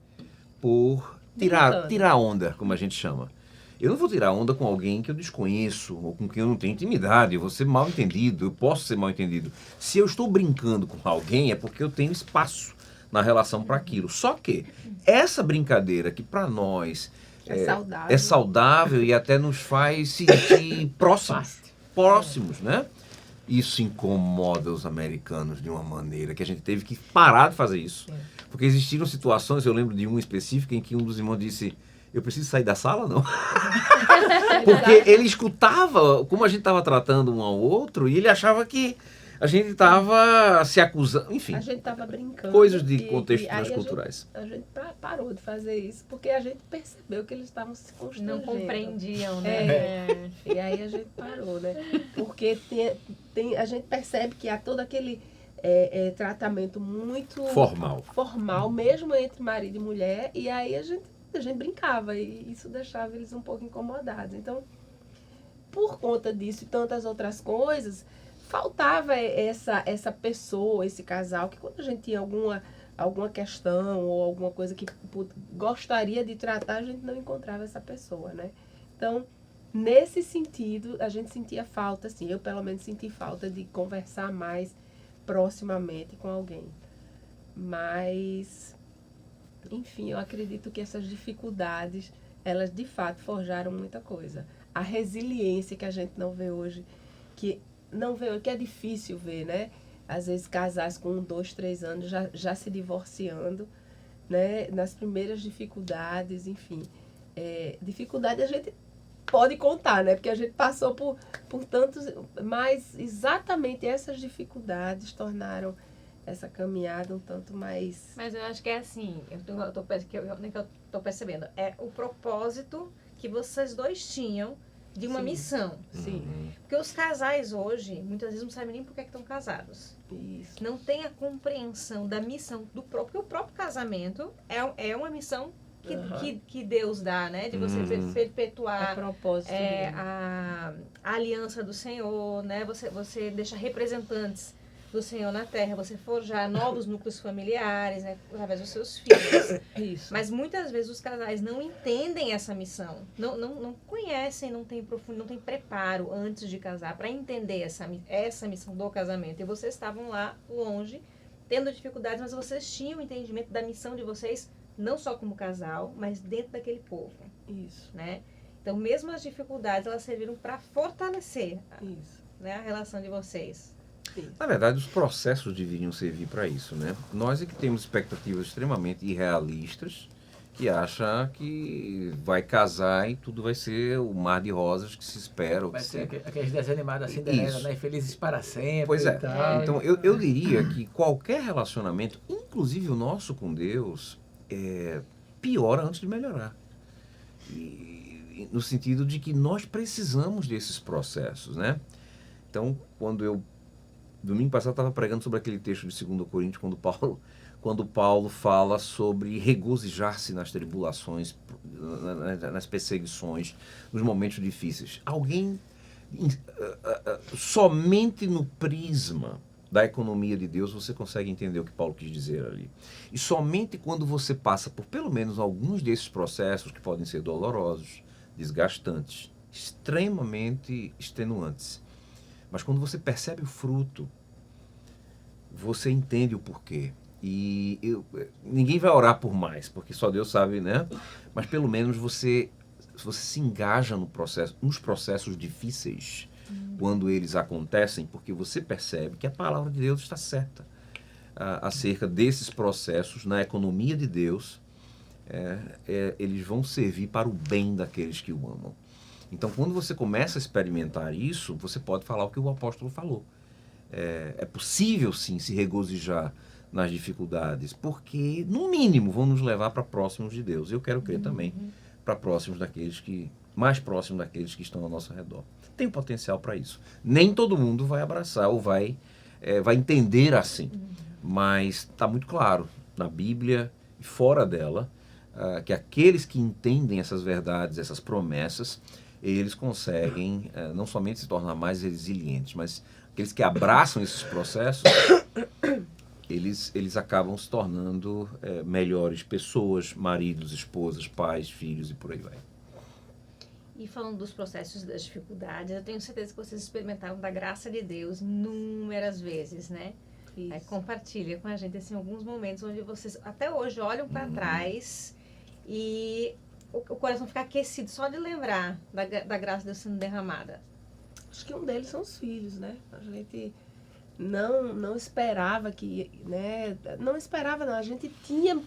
Speaker 4: por tirar onda, como a gente chama. Eu não vou tirar onda com alguém que eu desconheço ou com quem eu não tenho intimidade. Eu vou ser mal entendido, eu posso ser mal entendido. Se eu estou brincando com alguém é porque eu tenho espaço na relação para aquilo. Só que essa brincadeira que para nós é saudável e até nos faz sentir próximos, né? Isso incomoda os americanos de uma maneira que a gente teve que parar de fazer isso. Porque existiram situações, eu lembro de uma específica, em que um dos irmãos disse, eu preciso sair da sala, não? Porque ele escutava como a gente estava tratando um ao outro e ele achava que a gente estava se acusando, enfim.
Speaker 3: A gente estava brincando.
Speaker 4: Coisas de contextos transculturais.
Speaker 3: A gente parou de fazer isso porque a gente percebeu que eles estavam se constrangendo.
Speaker 1: Não compreendiam, né?
Speaker 3: E aí a gente parou, né? Porque a gente percebe que há todo aquele tratamento muito formal, mesmo entre marido e mulher, e aí a gente brincava e isso deixava eles um pouco incomodados. Então, por conta disso e tantas outras coisas, faltava essa pessoa, esse casal, que quando a gente tinha alguma questão ou alguma coisa que gostaria de tratar, a gente não encontrava essa pessoa, né? Então, nesse sentido, a gente sentia falta, assim, eu pelo menos senti falta de conversar mais proximamente com alguém. Mas, enfim, eu acredito que essas dificuldades, elas de fato forjaram muita coisa. A resiliência que a gente não vê hoje, que é difícil ver, né? Às vezes casais com 2, 3 anos já se divorciando, né? Nas primeiras dificuldades, enfim. Dificuldade a gente pode contar, né? Porque a gente passou por tantos... Mas exatamente essas dificuldades tornaram essa caminhada um tanto mais...
Speaker 1: Mas eu acho que é assim, eu tô percebendo, é o propósito que vocês dois tinham de uma
Speaker 3: Sim.
Speaker 1: missão.
Speaker 3: Sim,
Speaker 1: Porque os casais hoje, muitas vezes não sabem nem por que estão casados.
Speaker 3: isso.
Speaker 1: Não tem a compreensão da missão do próprio, porque o próprio casamento é uma missão que Deus dá, né? De você
Speaker 3: É
Speaker 1: perpetuar
Speaker 3: propósito dele.
Speaker 1: a aliança do Senhor, né? Você deixa representantes do Senhor na terra, você forjar novos núcleos familiares, né? Através dos seus filhos.
Speaker 3: Isso.
Speaker 1: Mas muitas vezes os casais não entendem essa missão, não conhecem, não tem preparo antes de casar para entender essa missão do casamento. E vocês estavam lá longe, tendo dificuldades, mas vocês tinham o entendimento da missão de vocês, não só como casal, mas dentro daquele povo,
Speaker 3: Isso.
Speaker 1: né? Então, mesmo as dificuldades, elas serviram para fortalecer,
Speaker 3: Isso.
Speaker 1: né, a relação de vocês.
Speaker 4: Na verdade, os processos deveriam servir para isso, né? Nós é que temos expectativas extremamente irrealistas, que acha que vai casar e tudo vai ser o mar de rosas que se espera.
Speaker 2: Vai ser aqueles desenhos animados da Cinderela,
Speaker 4: Isso.
Speaker 2: né? Felizes para sempre.
Speaker 4: Pois é.
Speaker 2: E tal.
Speaker 4: Então, eu diria que qualquer relacionamento, inclusive o nosso com Deus, piora antes de melhorar. E no sentido de que nós precisamos desses processos, né? Então, domingo passado eu estava pregando sobre aquele texto de 2 Coríntios, quando Paulo fala sobre regozijar-se nas tribulações, nas perseguições, nos momentos difíceis. Somente no prisma da economia de Deus você consegue entender o que Paulo quis dizer ali. E somente quando você passa por pelo menos alguns desses processos que podem ser dolorosos, desgastantes, extremamente extenuantes, mas quando você percebe o fruto, você entende o porquê. E ninguém vai orar por mais, porque só Deus sabe, né? Mas pelo menos você se engaja nos processos difíceis, quando eles acontecem, porque você percebe que a palavra de Deus está certa acerca desses processos, na economia de Deus, eles vão servir para o bem daqueles que o amam. Então, quando você começa a experimentar isso, você pode falar o que o apóstolo falou. É possível, sim, se regozijar nas dificuldades, porque, no mínimo, vão nos levar para próximos de Deus. Eu quero crer também para mais próximos daqueles que estão ao nosso redor. Tem potencial para isso. Nem todo mundo vai abraçar ou vai entender assim, mas está muito claro na Bíblia e fora dela que aqueles que entendem essas verdades, essas promessas, eles conseguem não somente se tornar mais resilientes, mas aqueles que abraçam esses processos, eles acabam se tornando melhores pessoas, maridos, esposas, pais, filhos e por aí vai.
Speaker 1: E falando dos processos e das dificuldades, eu tenho certeza que vocês experimentaram da graça de Deus inúmeras vezes, né? Compartilha com a gente assim, alguns momentos onde vocês até hoje olham para trás e o coração fica aquecido só de lembrar da graça de Deus sendo derramada.
Speaker 3: Acho que um deles são os filhos, né? A gente não esperava que, né? Não esperava, não. A gente tinha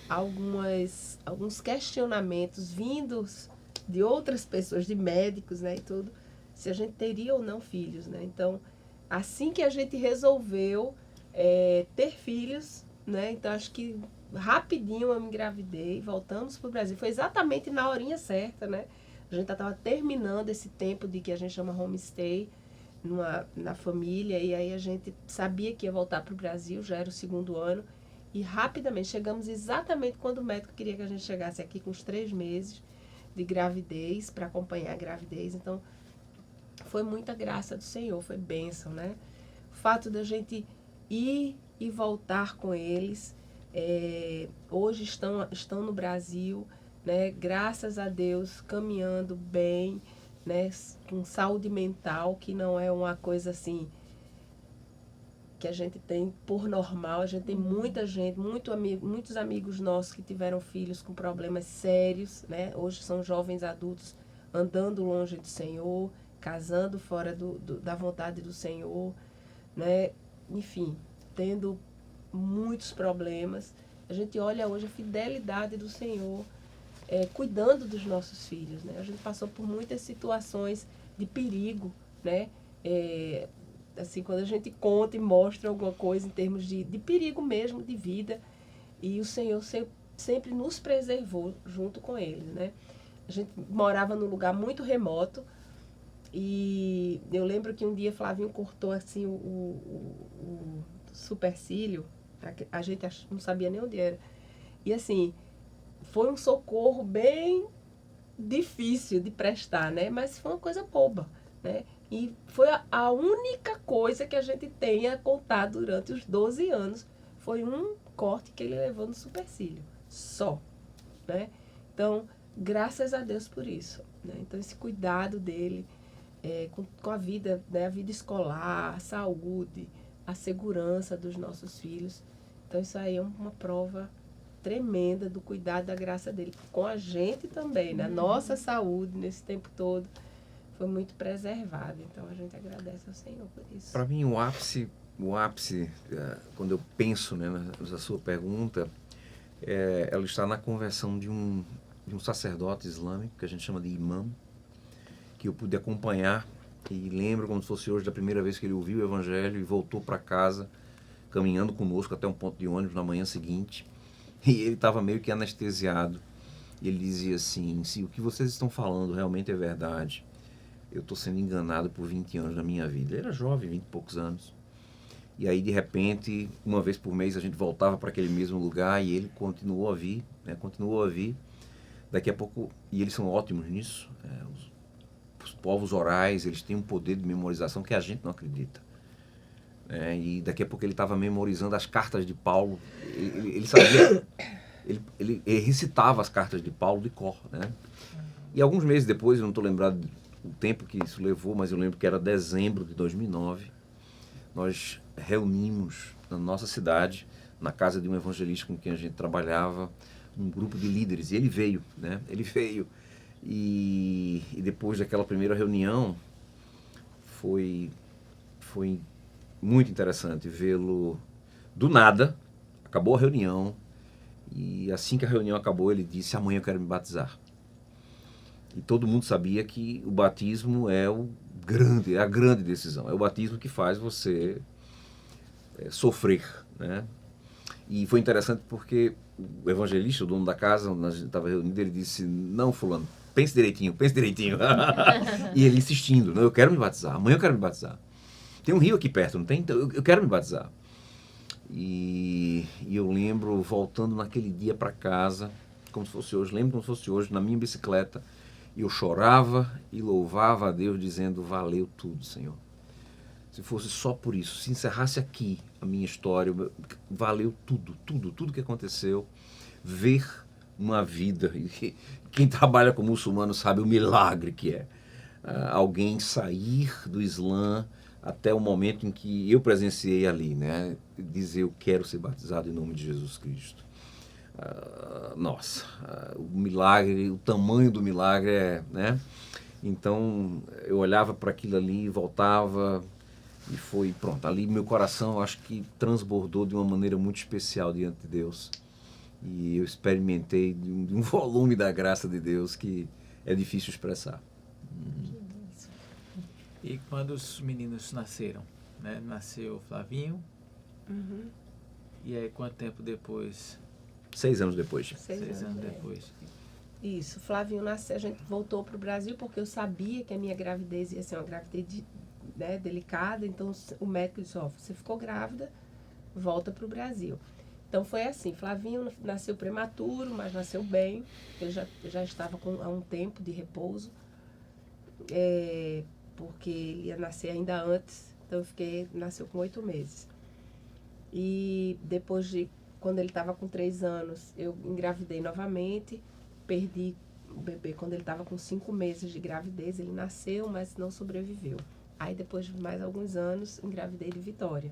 Speaker 3: alguns questionamentos vindos de outras pessoas, de médicos, né? E tudo, se a gente teria ou não filhos, né? Então, assim que a gente resolveu ter filhos, né? Então, acho que rapidinho eu me engravidei, voltamos para o Brasil. Foi exatamente na horinha certa, né? A gente estava terminando esse tempo de que a gente chama homestay na família, e aí a gente sabia que ia voltar para o Brasil, já era o 2º ano, e rapidamente chegamos exatamente quando o médico queria que a gente chegasse aqui com os 3 meses de gravidez, para acompanhar a gravidez. Então, foi muita graça do Senhor, foi bênção, né? O fato da gente ir e voltar com eles, hoje estão no Brasil, né? Graças a Deus, caminhando bem, né? Com saúde mental, que não é uma coisa assim que a gente tem por normal. A gente tem muita gente, muitos amigos nossos que tiveram filhos com problemas sérios, né? Hoje são jovens adultos andando longe do Senhor, casando fora da vontade do Senhor, né? Enfim, tendo muitos problemas. A gente olha hoje a fidelidade do Senhor, cuidando dos nossos filhos, né? A gente passou por muitas situações de perigo, né? assim, quando a gente conta e mostra alguma coisa em termos de perigo mesmo, de vida, e o Senhor sempre nos preservou junto com ele, né? A gente morava num lugar muito remoto, e eu lembro que um dia Flavinho cortou assim o supercílio, a gente não sabia nem onde era. E assim, foi um socorro bem difícil de prestar, né? Mas foi uma coisa boba, né? E foi a única coisa que a gente tem a contar durante os 12 anos. Foi um corte que ele levou no supercílio. Só, né? Então, graças a Deus por isso, né? Então, esse cuidado dele com a vida, né? A vida escolar, a saúde, a segurança dos nossos filhos. Então, isso aí é uma prova tremenda do cuidado da graça dele. Com a gente também, né? Nossa saúde nesse tempo todo foi muito preservada. Então, a gente agradece ao Senhor por isso.
Speaker 4: Para mim, o ápice, quando eu penso, né, na sua pergunta, ela está na conversão de um sacerdote islâmico, que a gente chama de imã, que eu pude acompanhar, e lembro como se fosse hoje da primeira vez que ele ouviu o evangelho e voltou para casa, caminhando conosco até um ponto de ônibus na manhã seguinte, e ele estava meio que anestesiado, e ele dizia assim: se o que vocês estão falando realmente é verdade, eu estou sendo enganado por 20 anos da minha vida. Ele era jovem, 20 e poucos anos. E aí, de repente, uma vez por mês a gente voltava para aquele mesmo lugar e ele continuou a vir, né? Continuou a vir. Daqui a pouco, e eles são ótimos nisso, os povos orais, eles têm um poder de memorização que a gente não acredita. E daqui a pouco ele estava memorizando as cartas de Paulo. Ele sabia, ele recitava as cartas de Paulo de cor, né? E alguns meses depois, eu não estou lembrado o tempo que isso levou, mas eu lembro que era dezembro de 2009, nós reunimos na nossa cidade, na casa de um evangelista com quem a gente trabalhava, um grupo de líderes, e ele veio, né? Ele veio, e depois daquela primeira reunião, foi muito interessante vê-lo do nada. Acabou a reunião, e assim que a reunião acabou, ele disse: amanhã eu quero me batizar. E todo mundo sabia que o batismo é a grande decisão. É o batismo que faz você sofrer, né? E foi interessante porque o evangelista, o dono da casa, onde a gente estava reunido, ele disse: não, fulano, pense direitinho. E ele insistindo: não, eu quero me batizar, amanhã eu quero me batizar. Tem um rio aqui perto, não tem? Então eu quero me batizar. E eu lembro voltando naquele dia para casa, como se fosse hoje, na minha bicicleta, e eu chorava e louvava a Deus, dizendo: valeu tudo, Senhor. Se fosse só por isso, se encerrasse aqui a minha história, valeu tudo que aconteceu. Ver uma vida, e quem trabalha com muçulmano sabe o milagre que é alguém sair do Islã até o momento em que eu presenciei ali, né? Dizer: eu quero ser batizado em nome de Jesus Cristo. O milagre, o tamanho do milagre né? Então, eu olhava para aquilo ali e voltava, e foi pronto. Ali meu coração, acho que transbordou de uma maneira muito especial diante de Deus. E eu experimentei de um volume da graça de Deus que é difícil expressar.
Speaker 2: E quando os meninos nasceram, né? Nasceu Flavinho.
Speaker 3: Uhum.
Speaker 2: E aí, quanto tempo depois?
Speaker 4: 6 anos depois.
Speaker 2: 6 anos depois.
Speaker 3: Isso, Flavinho nasceu, a gente voltou para o Brasil porque eu sabia que a minha gravidez ia ser uma gravidez delicada. Então o médico disse: você ficou grávida, volta para o Brasil. Então foi assim, Flavinho nasceu prematuro, mas nasceu bem. Eu já estava há um tempo de repouso, porque ele ia nascer ainda antes. Então nasceu com 8 meses. E depois quando ele estava com 3 anos, eu engravidei novamente, perdi o bebê quando ele estava com 5 meses de gravidez. Ele nasceu, mas não sobreviveu. Aí depois de mais alguns anos, engravidei de Vitória.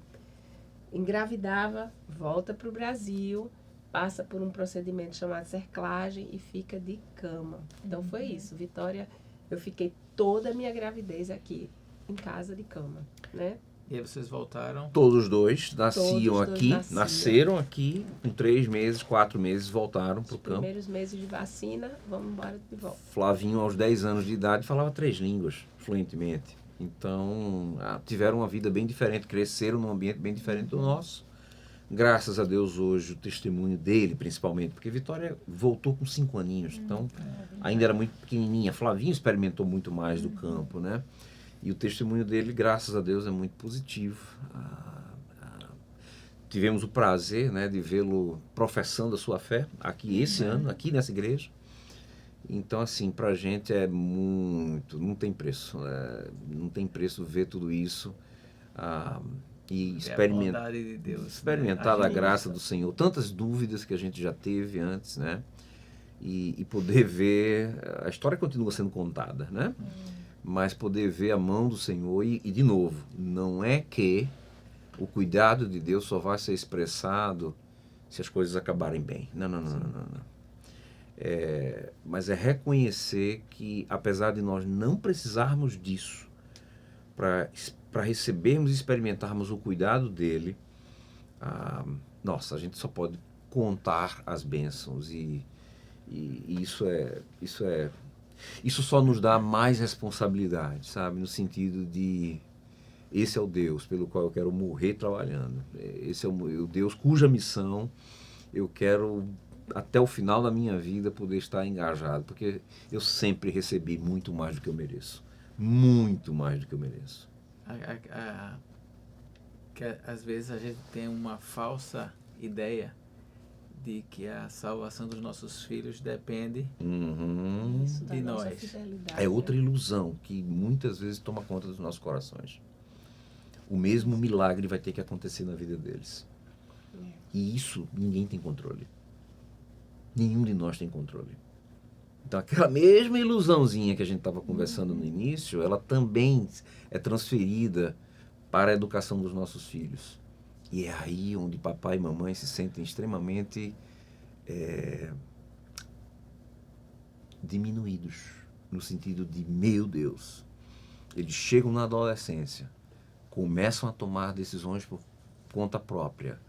Speaker 3: Engravidava, volta para o Brasil, passa por um procedimento chamado cerclagem e fica de cama. Então foi isso, Vitória, eu fiquei toda a minha gravidez aqui, em casa de cama, né?
Speaker 2: E aí vocês voltaram?
Speaker 4: Todos os dois nasceram aqui, com 3 meses, 4 meses, voltaram para o campo.
Speaker 3: Primeiros meses de vacina, vamos embora de volta.
Speaker 4: Flavinho, aos 10 anos de idade, falava 3 línguas, fluentemente. Então, tiveram uma vida bem diferente, cresceram num ambiente bem diferente do nosso. Graças a Deus hoje o testemunho dele, principalmente, porque Vitória voltou com 5 aninhos, então ainda era muito pequenininha. Flavinho experimentou muito mais do campo, né? E o testemunho dele, graças a Deus, é muito positivo. Tivemos o prazer, né, de vê-lo professando a sua fé aqui esse ano, aqui nessa igreja. Então, assim, pra gente é muito, não tem preço, né? Não tem preço ver tudo isso e experimentar
Speaker 2: de Deus,
Speaker 4: experimentar a graça do Senhor. Tantas dúvidas que a gente já teve antes, né? E poder ver, a história continua sendo contada, né? Mas poder ver a mão do Senhor e de novo, não é que o cuidado de Deus só vai ser expressado se as coisas acabarem bem. Não. Mas é reconhecer que, apesar de nós não precisarmos disso para recebermos e experimentarmos o cuidado dele, a gente só pode contar as bênçãos e isso só nos dá mais responsabilidade, sabe? No sentido de, esse é o Deus pelo qual eu quero morrer trabalhando. Esse é o Deus cuja missão eu quero, até o final da minha vida, poder estar engajado. Porque eu sempre recebi muito mais do que eu mereço. Muito mais do que eu mereço.
Speaker 2: Que às vezes a gente tem uma falsa ideia de que a salvação dos nossos filhos depende de nós.
Speaker 4: É outra ilusão que muitas vezes toma conta dos nossos corações. O mesmo milagre vai ter que acontecer na vida deles. E isso ninguém tem controle. Nenhum de nós tem controle. Então aquela mesma ilusãozinha que a gente estava conversando no início, ela também é transferida para a educação dos nossos filhos. E é aí onde papai e mamãe se sentem extremamente diminuídos, no sentido de, meu Deus, eles chegam na adolescência, começam a tomar decisões por conta própria,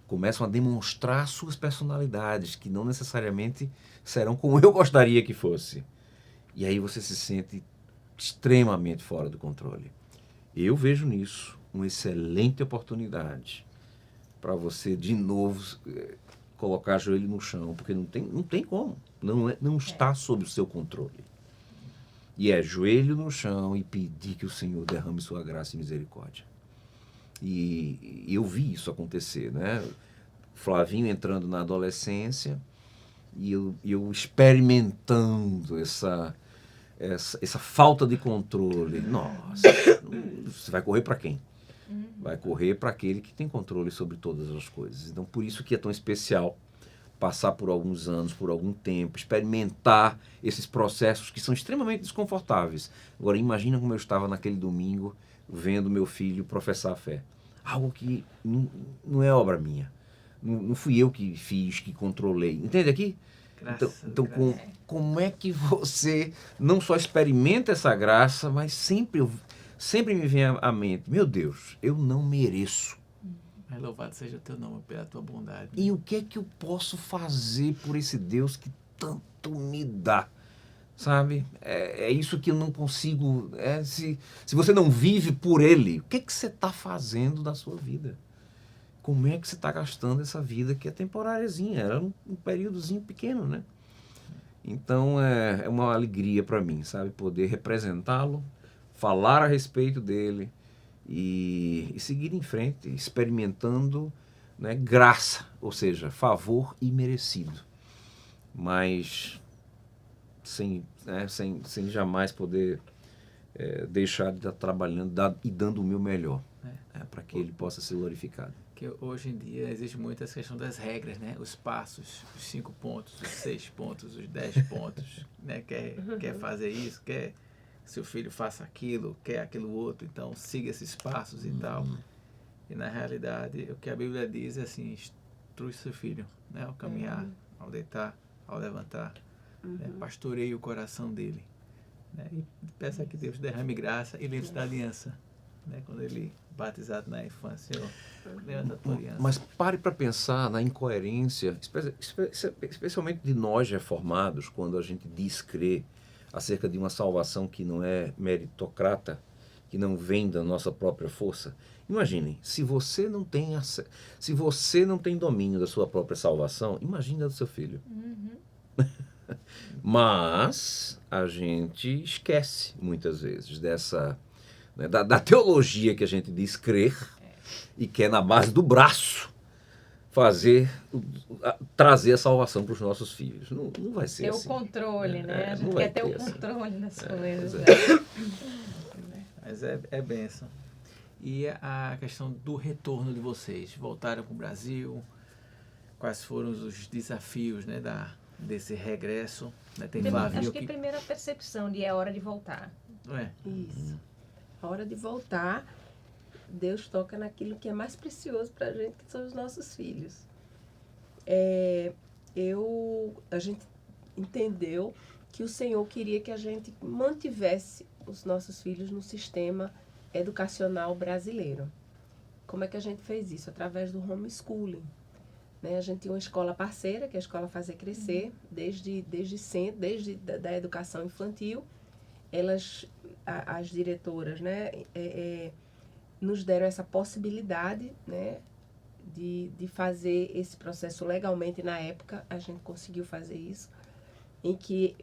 Speaker 4: começam a demonstrar suas personalidades, que não necessariamente serão como eu gostaria que fosse. E aí você se sente extremamente fora do controle. Eu vejo nisso uma excelente oportunidade para você, de novo, colocar joelho no chão, porque não tem como. Não está sob o seu controle. E é joelho no chão e pedir que o Senhor derrame sua graça e misericórdia. E eu vi isso acontecer, né? Flavinho entrando na adolescência e eu experimentando essa falta de controle. Nossa, você vai correr para quem? Vai correr para aquele que tem controle sobre todas as coisas. Então, por isso que é tão especial passar por alguns anos, por algum tempo, experimentar esses processos que são extremamente desconfortáveis. Agora, imagina como eu estava naquele domingo vendo meu filho professar a fé. Algo que não é obra minha. Não fui eu que fiz, que controlei. Entende aqui? Então como é que você não só experimenta essa graça, mas sempre me vem à mente, meu Deus, eu não mereço.
Speaker 2: Mas louvado seja o teu nome pela tua bondade.
Speaker 4: E o que é que eu posso fazer por esse Deus que tanto me dá? Sabe? É isso que eu não consigo. Se você não vive por Ele, o que é que você está fazendo da sua vida? Como é que você está gastando essa vida que é temporáriazinha? Era um períodozinho pequeno, né? Então é uma alegria para mim, sabe? Poder representá-lo, falar a respeito dele e seguir em frente, experimentando, né, graça, ou seja, favor imerecido. Mas sem jamais poder deixar de estar trabalhando e dando o meu melhor para que ele possa ser glorificado.
Speaker 2: Que hoje em dia existe muito essa questão das regras, né? Os passos, os 5 pontos, os 6 pontos, os 10 pontos, né? Quer fazer isso, quer que seu filho faça aquilo, quer aquilo outro, então siga esses passos e tal. E na realidade, o que a Bíblia diz é assim, instrui seu filho, né? Ao caminhar, ao deitar, ao levantar, né? Pastoreie o coração dele, né? E peça que Deus derrame graça e lembre-se da aliança, né? Quando ele batizado na infância, lembra da tua aliança.
Speaker 4: Mas pare para pensar na incoerência, especialmente de nós reformados, quando a gente diz crer acerca de uma salvação que não é meritocrata, que não vem da nossa própria força. Imaginem, se você não tem se você não tem domínio da sua própria salvação, imagine a do seu filho. Mas a gente esquece muitas vezes dessa, né, da teologia que a gente diz crer e quer na base do braço trazer a salvação para os nossos filhos. Não vai ser
Speaker 1: ter
Speaker 4: assim.
Speaker 1: Ter o controle, né? A gente quer ter o controle das coisas.
Speaker 2: Mas é bênção. E a questão do retorno de vocês? Voltaram para o Brasil? Quais foram os desafios, né, desse regresso? Né? Tem
Speaker 1: Acho que primeiro a percepção de é hora de voltar.
Speaker 3: Isso. A hora de voltar, Deus toca naquilo que é mais precioso para a gente, que são os nossos filhos. A gente entendeu que o Senhor queria que a gente mantivesse os nossos filhos no sistema educacional brasileiro. Como é que a gente fez isso? Através do homeschooling. Né? A gente tinha uma escola parceira, que é a Escola Fazer Crescer, desde sempre, desde da educação infantil. As diretoras, né, nos deram essa possibilidade, né, de fazer esse processo legalmente. Na época, a gente conseguiu fazer isso, em que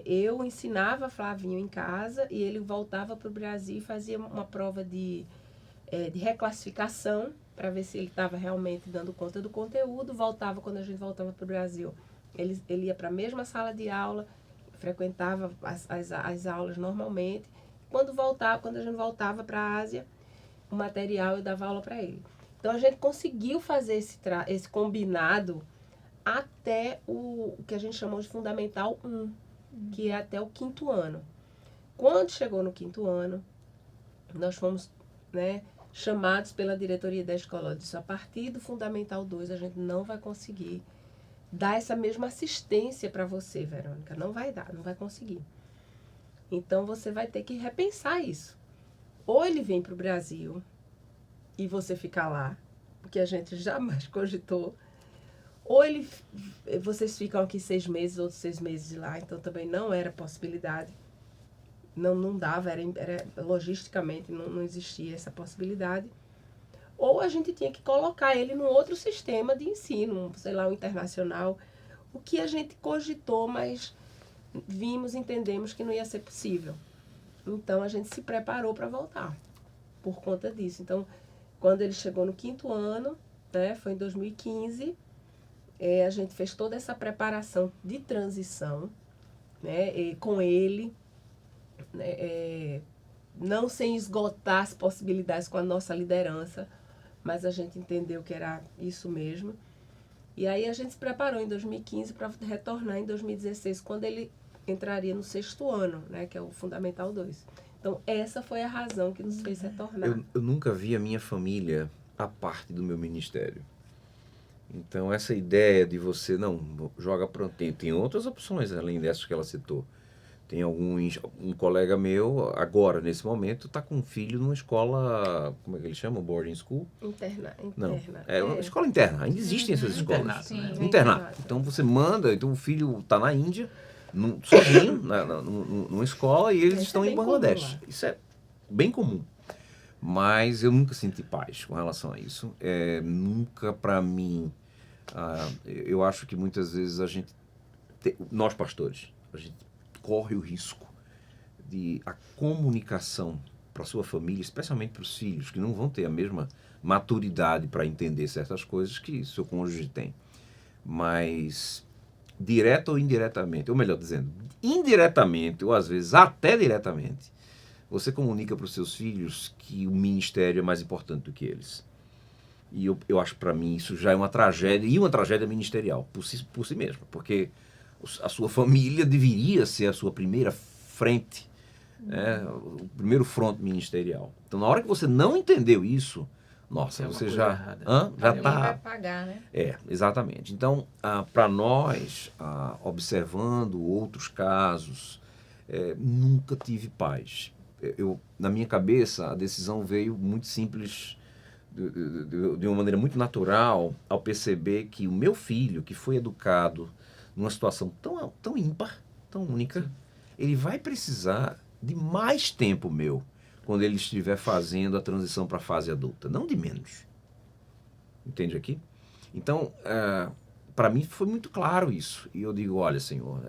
Speaker 3: eu ensinava Flavinho em casa e ele voltava para o Brasil e fazia uma prova de reclassificação para ver se ele estava realmente dando conta do conteúdo. Quando a gente voltava para o Brasil, ele ia para a mesma sala de aula, frequentava as aulas normalmente. Quando a gente voltava para a Ásia, o material eu dava aula para ele. Então a gente conseguiu fazer esse combinado até o que a gente chamou de Fundamental 1, que é até o 5º ano. Quando chegou no 5º ano, nós fomos, né, chamados pela diretoria da escola. Disse: a partir do Fundamental 2 a gente não vai conseguir dar essa mesma assistência para você, Verônica. Não vai dar, não vai conseguir. Então você vai ter que repensar isso. Ou ele vem para o Brasil e você fica lá, porque a gente jamais cogitou. Ou vocês ficam aqui 6 meses, outros 6 meses lá. Então também não era possibilidade. Não dava, era logisticamente não existia essa possibilidade. Ou a gente tinha que colocar ele num outro sistema de ensino, sei lá, um internacional. O que a gente cogitou, mas entendemos que não ia ser possível. Então a gente se preparou para voltar, por conta disso. Então, quando ele chegou no 5º ano, né, foi em 2015, a gente fez toda essa preparação de transição, né, com ele, né, não sem esgotar as possibilidades com a nossa liderança, mas a gente entendeu que era isso mesmo. E aí a gente se preparou em 2015 para retornar em 2016, quando ele entraria no 6º ano, né, que é o Fundamental 2. Então, essa foi a razão que nos fez retornar.
Speaker 4: Eu nunca vi a minha família à parte do meu ministério. Então, essa ideia de você, não, joga pronto. Tem outras opções, além dessas que ela citou. Tem um colega meu, agora, nesse momento, está com um filho numa escola, como é que ele chama? Boarding school?
Speaker 3: Interna.
Speaker 4: Não, uma escola interna. Ainda existem essas escolas.
Speaker 2: Internato.
Speaker 4: Então, você manda, então o filho está na Índia, sozinho, numa escola, e eles estão em Bangladesh. Isso é bem comum. Mas eu nunca senti paz com relação a isso. Nunca, para mim, eu acho que muitas vezes nós pastores, a gente corre o risco de a comunicação para a sua família, especialmente para os filhos, que não vão ter a mesma maturidade para entender certas coisas que seu cônjuge tem. Mas, direta ou indiretamente, ou melhor dizendo, indiretamente, ou às vezes até diretamente, você comunica para os seus filhos que o ministério é mais importante do que eles. E eu acho que para mim isso já é uma tragédia, e uma tragédia ministerial, por si mesma, porque a sua família deveria ser a sua primeira frente, né, o primeiro fronte ministerial. Então, na hora que você não entendeu isso, nossa, você já está...
Speaker 1: vai pagar, né?
Speaker 4: Exatamente. Então, para nós, observando outros casos, nunca tive paz. Na minha cabeça, a decisão veio muito simples, de uma maneira muito natural, ao perceber que o meu filho, que foi educado numa situação tão ímpar, tão única, ele vai precisar de mais tempo meu quando ele estiver fazendo a transição para a fase adulta, não de menos. Entende aqui? Então, para mim foi muito claro isso. E eu digo, olha, Senhor,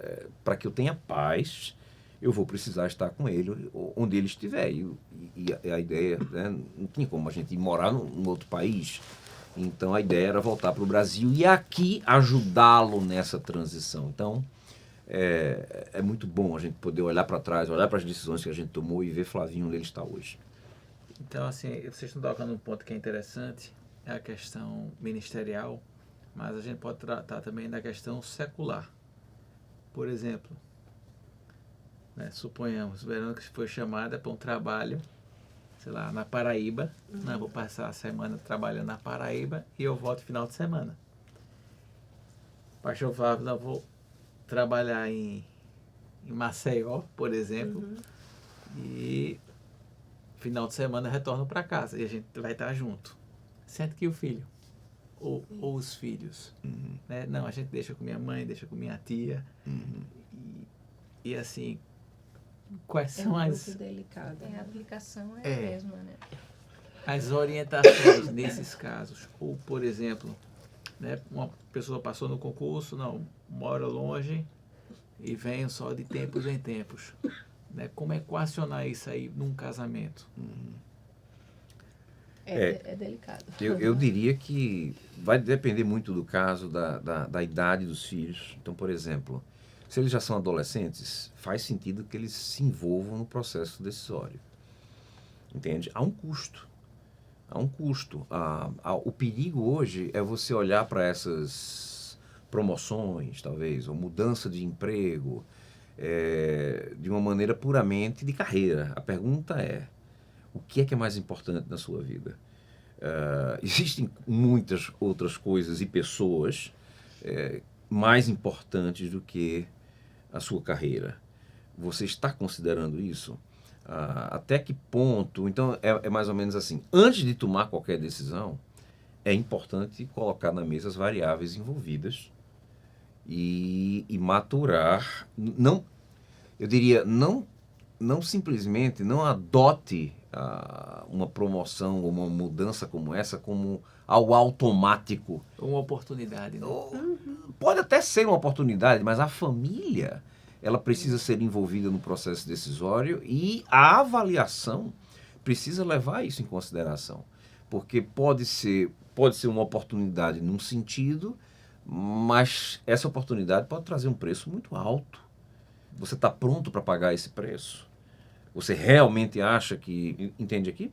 Speaker 4: para que eu tenha paz, eu vou precisar estar com ele onde ele estiver. E a ideia, né, não tinha como a gente ir morar num outro país. Então, a ideia era voltar para o Brasil e aqui ajudá-lo nessa transição. Então, é muito bom a gente poder olhar para trás, olhar para as decisões que a gente tomou e ver Flavinho onde ele está hoje.
Speaker 2: Então, assim, vocês estão tocando um ponto que é interessante, é a questão ministerial, mas a gente pode tratar também da questão secular. Por exemplo, né, suponhamos, Verônica foi chamada para um trabalho, sei lá, na Paraíba, né, vou passar a semana trabalhando na Paraíba e eu volto no final de semana. O pastor Flávio, não, vou trabalhar em Maceió, por exemplo, e final de semana eu retorno para casa e a gente vai estar junto. Sendo que o filho, ou os filhos, né? Não, a gente deixa com minha mãe, deixa com minha tia, e assim, quais são as...
Speaker 3: muito delicado.
Speaker 1: A aplicação é a mesma, né?
Speaker 2: As orientações nesses casos, ou por exemplo, né, uma pessoa passou no concurso, não, mora longe e vem só de tempos em tempos. Né? Como equacionar isso aí num casamento?
Speaker 3: É delicado.
Speaker 4: Eu diria que vai depender muito do caso, da idade dos filhos. Então, por exemplo, se eles já são adolescentes, faz sentido que eles se envolvam no processo decisório. Entende? Há um custo. Há um custo. O perigo hoje é você olhar para essas promoções, talvez, ou mudança de emprego, de uma maneira puramente de carreira. A pergunta é, o que é mais importante na sua vida? Existem muitas outras coisas e pessoas mais importantes do que a sua carreira. Você está considerando isso? Até que ponto? Então, é mais ou menos assim. Antes de tomar qualquer decisão, é importante colocar na mesa as variáveis envolvidas e maturar. Não, eu diria, não simplesmente não adote uma promoção ou uma mudança como essa como algo automático.
Speaker 2: Uma oportunidade, né?
Speaker 4: Pode até ser uma oportunidade, mas a família, ela precisa ser envolvida no processo decisório e a avaliação precisa levar isso em consideração. Porque pode ser uma oportunidade num sentido, mas essa oportunidade pode trazer um preço muito alto. Você está pronto para pagar esse preço? Você realmente acha que... Entende aqui?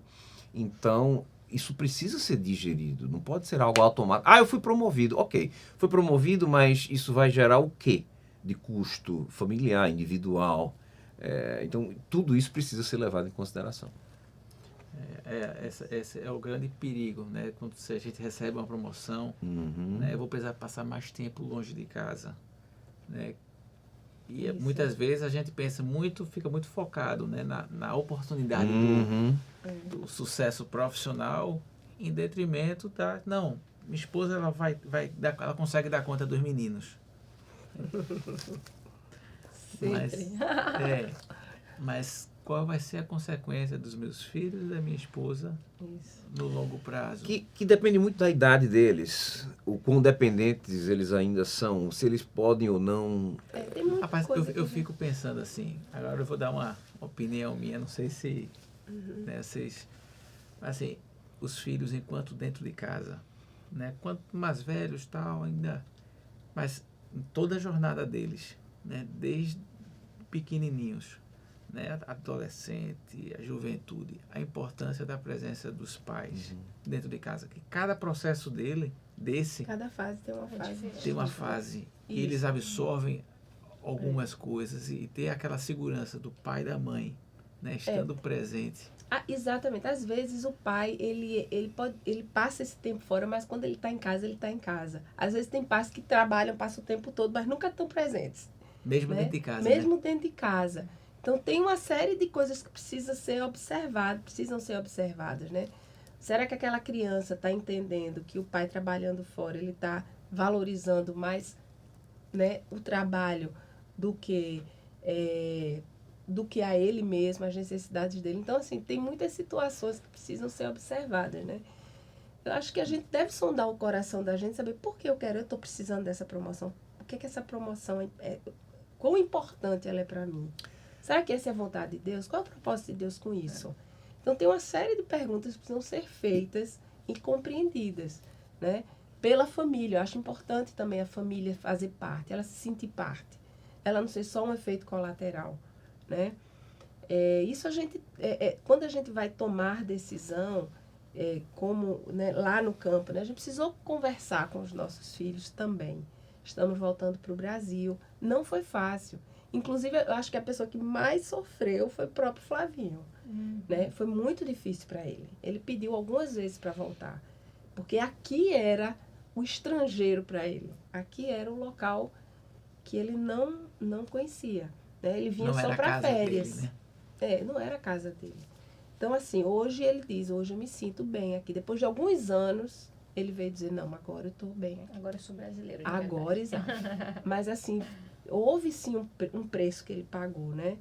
Speaker 4: Então, isso precisa ser digerido. Não pode ser algo automático. Eu fui promovido. Ok, foi promovido, mas isso vai gerar o quê? De custo familiar, individual. Então, tudo isso precisa ser levado em consideração.
Speaker 2: Esse é o grande perigo, né? Quando a gente recebe uma promoção, né? Eu vou precisar passar mais tempo longe de casa, né? E muitas vezes a gente fica muito focado, né, na oportunidade do sucesso profissional em detrimento da... Não, minha esposa ela consegue dar conta dos meninos. Mas qual vai ser a consequência dos meus filhos e da minha esposa no longo prazo?
Speaker 4: Que depende muito da idade deles, o quão dependentes eles ainda são, se eles podem ou não.
Speaker 2: Rapaz, eu fico pensando assim, agora eu vou dar uma opinião minha, não sei se né, vocês... Assim, os filhos enquanto dentro de casa, né, quanto mais velhos tal, ainda... Mas em toda a jornada deles, né, desde pequenininhos, né, adolescente, a juventude, a importância da presença dos pais dentro de casa, que cada processo
Speaker 3: cada fase tem uma fase.
Speaker 2: Tem uma fase e eles absorvem algumas coisas e ter aquela segurança do pai e da mãe, né, estando presente.
Speaker 3: Exatamente. Às vezes o pai, ele passa esse tempo fora, mas quando ele está em casa, ele está em casa. Às vezes tem pais que trabalham, passam o tempo todo, mas nunca estão presentes.
Speaker 2: Mesmo
Speaker 3: né?
Speaker 2: dentro de casa.
Speaker 3: Mesmo dentro de casa. Então, tem uma série de coisas que precisam ser observadas, né? Será que aquela criança está entendendo que o pai trabalhando fora, ele está valorizando mais, né, o trabalho do que do que a ele mesmo, as necessidades dele. Então, assim, tem muitas situações que precisam ser observadas, né? Eu acho que a gente deve sondar o coração da gente, saber por que eu estou precisando dessa promoção. O que essa promoção quão importante ela é para mim? Será que essa é a vontade de Deus? Qual é o propósito de Deus com isso? Então, tem uma série de perguntas que precisam ser feitas e compreendidas, né? Pela família. Eu acho importante também a família fazer parte, ela se sentir parte. Ela não ser só um efeito colateral, né? Isso a gente, quando a gente vai tomar decisão, como, né, lá no campo, né, a gente precisou conversar com os nossos filhos também. Estamos voltando para o Brasil. Não foi fácil. Inclusive, eu acho que a pessoa que mais sofreu foi o próprio Flavinho. Né? Foi muito difícil para ele. Ele pediu algumas vezes para voltar. Porque aqui era o estrangeiro para ele. Aqui era o local que ele não conhecia. Né? Ele vinha só para férias.
Speaker 2: Dele, né?
Speaker 3: Não era a casa dele. Então, assim, hoje ele diz, hoje eu me sinto bem aqui. Depois de alguns anos, ele veio dizer, não, agora eu estou bem.
Speaker 1: Agora eu sou brasileiro.
Speaker 3: Agora, exato. Mas, assim, houve sim um preço que ele pagou, né?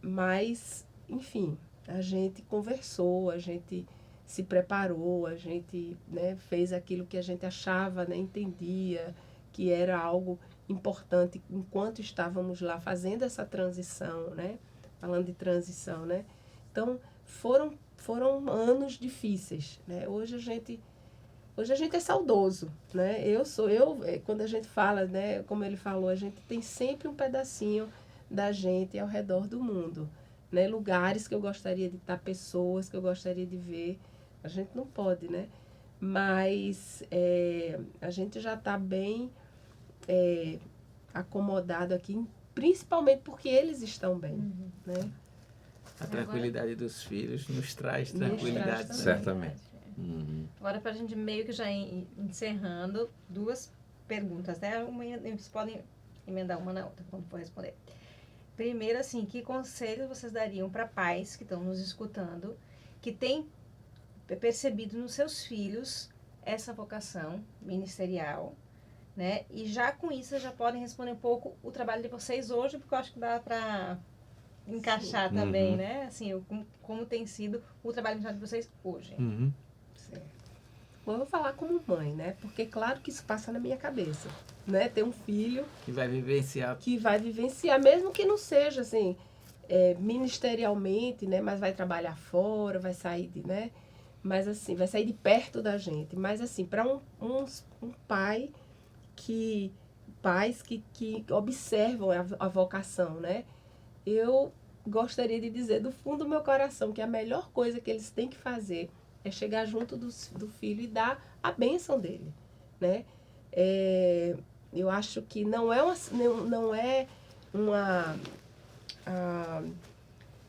Speaker 3: Mas, enfim, a gente conversou, a gente se preparou, a gente, né, fez aquilo que a gente achava, né, entendia que era algo importante enquanto estávamos lá fazendo essa transição, né? Falando de transição, né? Então, foram anos difíceis, né? Hoje a gente é saudoso, né? Quando a gente fala, né, como ele falou, a gente tem sempre um pedacinho da gente ao redor do mundo, né? Lugares que eu gostaria de estar, pessoas que eu gostaria de ver, a gente não pode, né? Mas a gente já está bem acomodado aqui, principalmente porque eles estão bem, né?
Speaker 2: A tranquilidade dos filhos nos traz
Speaker 3: Nos
Speaker 2: tranquilidade.
Speaker 3: traz
Speaker 4: Certamente.
Speaker 1: Agora, para a gente meio que já encerrando, 2 perguntas, né? Vocês podem emendar uma na outra, quando for responder. Primeiro, assim, que conselhos vocês dariam para pais que estão nos escutando, que têm percebido nos seus filhos essa vocação ministerial, né? E já com isso, vocês já podem responder um pouco o trabalho de vocês hoje, porque eu acho que dá para encaixar também, né? Assim, como tem sido o trabalho de vocês hoje.
Speaker 3: Bom, eu vou falar como mãe, né? Porque claro que isso passa na minha cabeça, né? Ter um filho
Speaker 2: Que vai vivenciar.
Speaker 3: Mesmo que não seja, assim, ministerialmente, né? Mas vai trabalhar fora, vai sair de, né? Mas, assim, vai sair de perto da gente. Mas, assim, para um pai pais que observam a vocação, né? Eu gostaria de dizer do fundo do meu coração que a melhor coisa que eles têm que fazer é chegar junto do filho e dar a bênção dele, né? Eu acho que não é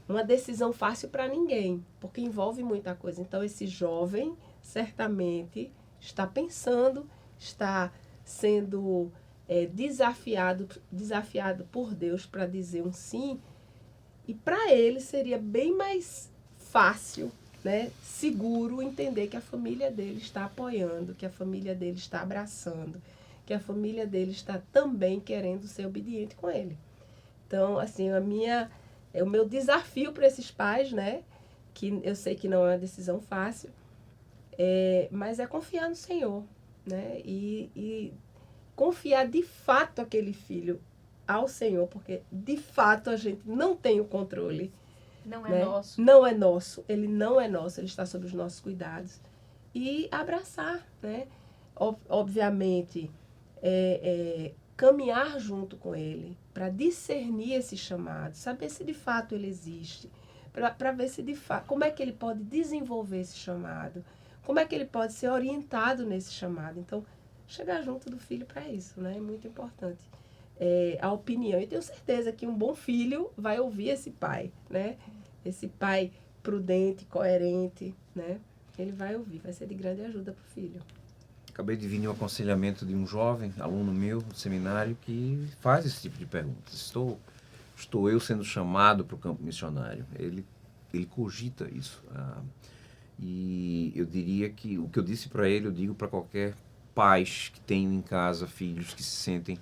Speaker 3: uma decisão fácil para ninguém, porque envolve muita coisa. Então, esse jovem certamente está pensando, está sendo desafiado por Deus para dizer um sim, e para ele seria bem mais fácil, né, seguro entender que a família dele está apoiando, que a família dele está abraçando, que a família dele está também querendo ser obediente com ele. Então, assim, o meu desafio para esses pais, né, que eu sei que não é uma decisão fácil, mas é confiar no Senhor, né, e confiar de fato aquele filho ao Senhor, porque de fato a gente não tem o controle.
Speaker 1: Não é
Speaker 3: né?
Speaker 1: nosso.
Speaker 3: Não é nosso, ele não é nosso, ele está sob os nossos cuidados. E abraçar, né? Obviamente, caminhar junto com ele, para discernir esse chamado, saber se de fato ele existe, para ver se de fato, como é que ele pode desenvolver esse chamado, como é que ele pode ser orientado nesse chamado. Então, chegar junto do filho para isso, né? É muito importante. A opinião. E tenho certeza que um bom filho vai ouvir esse pai, né? Esse pai prudente, coerente, né? Ele vai ouvir, vai ser de grande ajuda para o filho.
Speaker 4: Acabei de vir um aconselhamento de um jovem, aluno meu do seminário, que faz esse tipo de perguntas. Estou eu sendo chamado para o campo missionário? Ele cogita isso. E eu diria que o que eu disse para ele, eu digo para qualquer pais que tenham em casa filhos que se sentem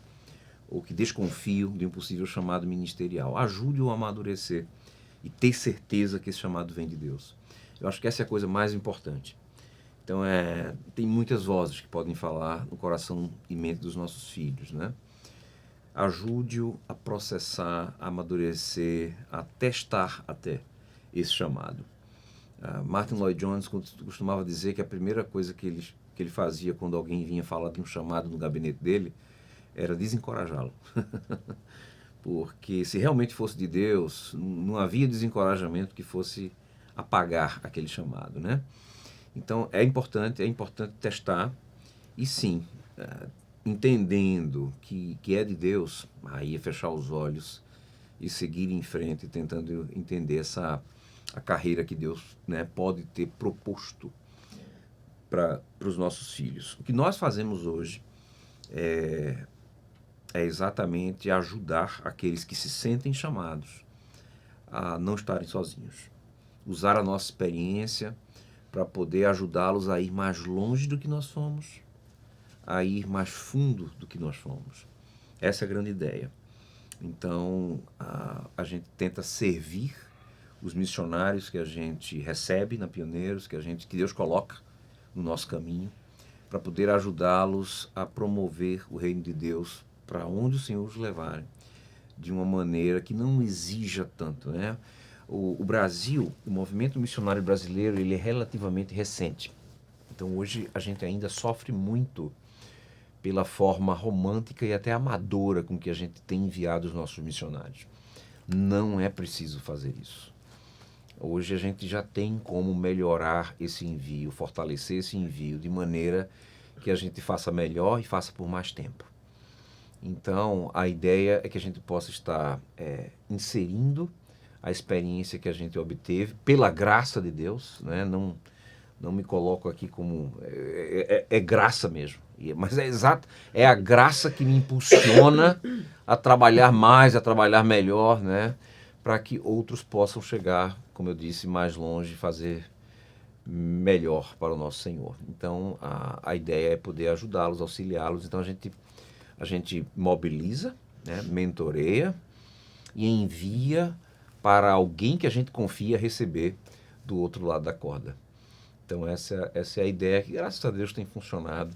Speaker 4: ou que desconfiam de um possível chamado ministerial. Ajude-o a amadurecer e ter certeza que esse chamado vem de Deus. Eu acho que essa é a coisa mais importante. Então, tem muitas vozes que podem falar no coração e mente dos nossos filhos, né? Ajude-o a processar, a amadurecer, a testar até esse chamado. Martin Lloyd Jones costumava dizer que a primeira coisa que ele fazia quando alguém vinha falar de um chamado no gabinete dele era desencorajá-lo. Porque se realmente fosse de Deus, não havia desencorajamento que fosse apagar aquele chamado, né? Então, é importante testar e sim, entendendo que é de Deus, aí é fechar os olhos e seguir em frente, tentando entender a carreira que Deus, né, pode ter proposto para os nossos filhos. O que nós fazemos hoje é exatamente ajudar aqueles que se sentem chamados a não estarem sozinhos. Usar a nossa experiência para poder ajudá-los a ir mais longe do que nós fomos, a ir mais fundo do que nós fomos. Essa é a grande ideia. Então, a gente tenta servir os missionários que a gente recebe na Pioneiros, que Deus coloca no nosso caminho, para poder ajudá-los a promover o reino de Deus para onde o Senhor os levar, de uma maneira que não exija tanto, né? O Brasil, o movimento missionário brasileiro, ele é relativamente recente. Então hoje a gente ainda sofre muito pela forma romântica e até amadora com que a gente tem enviado os nossos missionários. Não é preciso fazer isso. Hoje a gente já tem como melhorar esse envio, fortalecer esse envio de maneira que a gente faça melhor e faça por mais tempo. Então a ideia é que a gente possa estar inserindo a experiência que a gente obteve pela graça de Deus, né? Não me coloco aqui como... É graça mesmo. Mas é a graça que me impulsiona a trabalhar mais, a trabalhar melhor, né? Para que outros possam chegar, como eu disse, mais longe, fazer melhor para o nosso Senhor. Então, a ideia é poder ajudá-los, auxiliá-los. Então, a gente mobiliza, né? Mentoreia e envia para alguém que a gente confia receber do outro lado da corda. Então essa é a ideia que, graças a Deus, tem funcionado.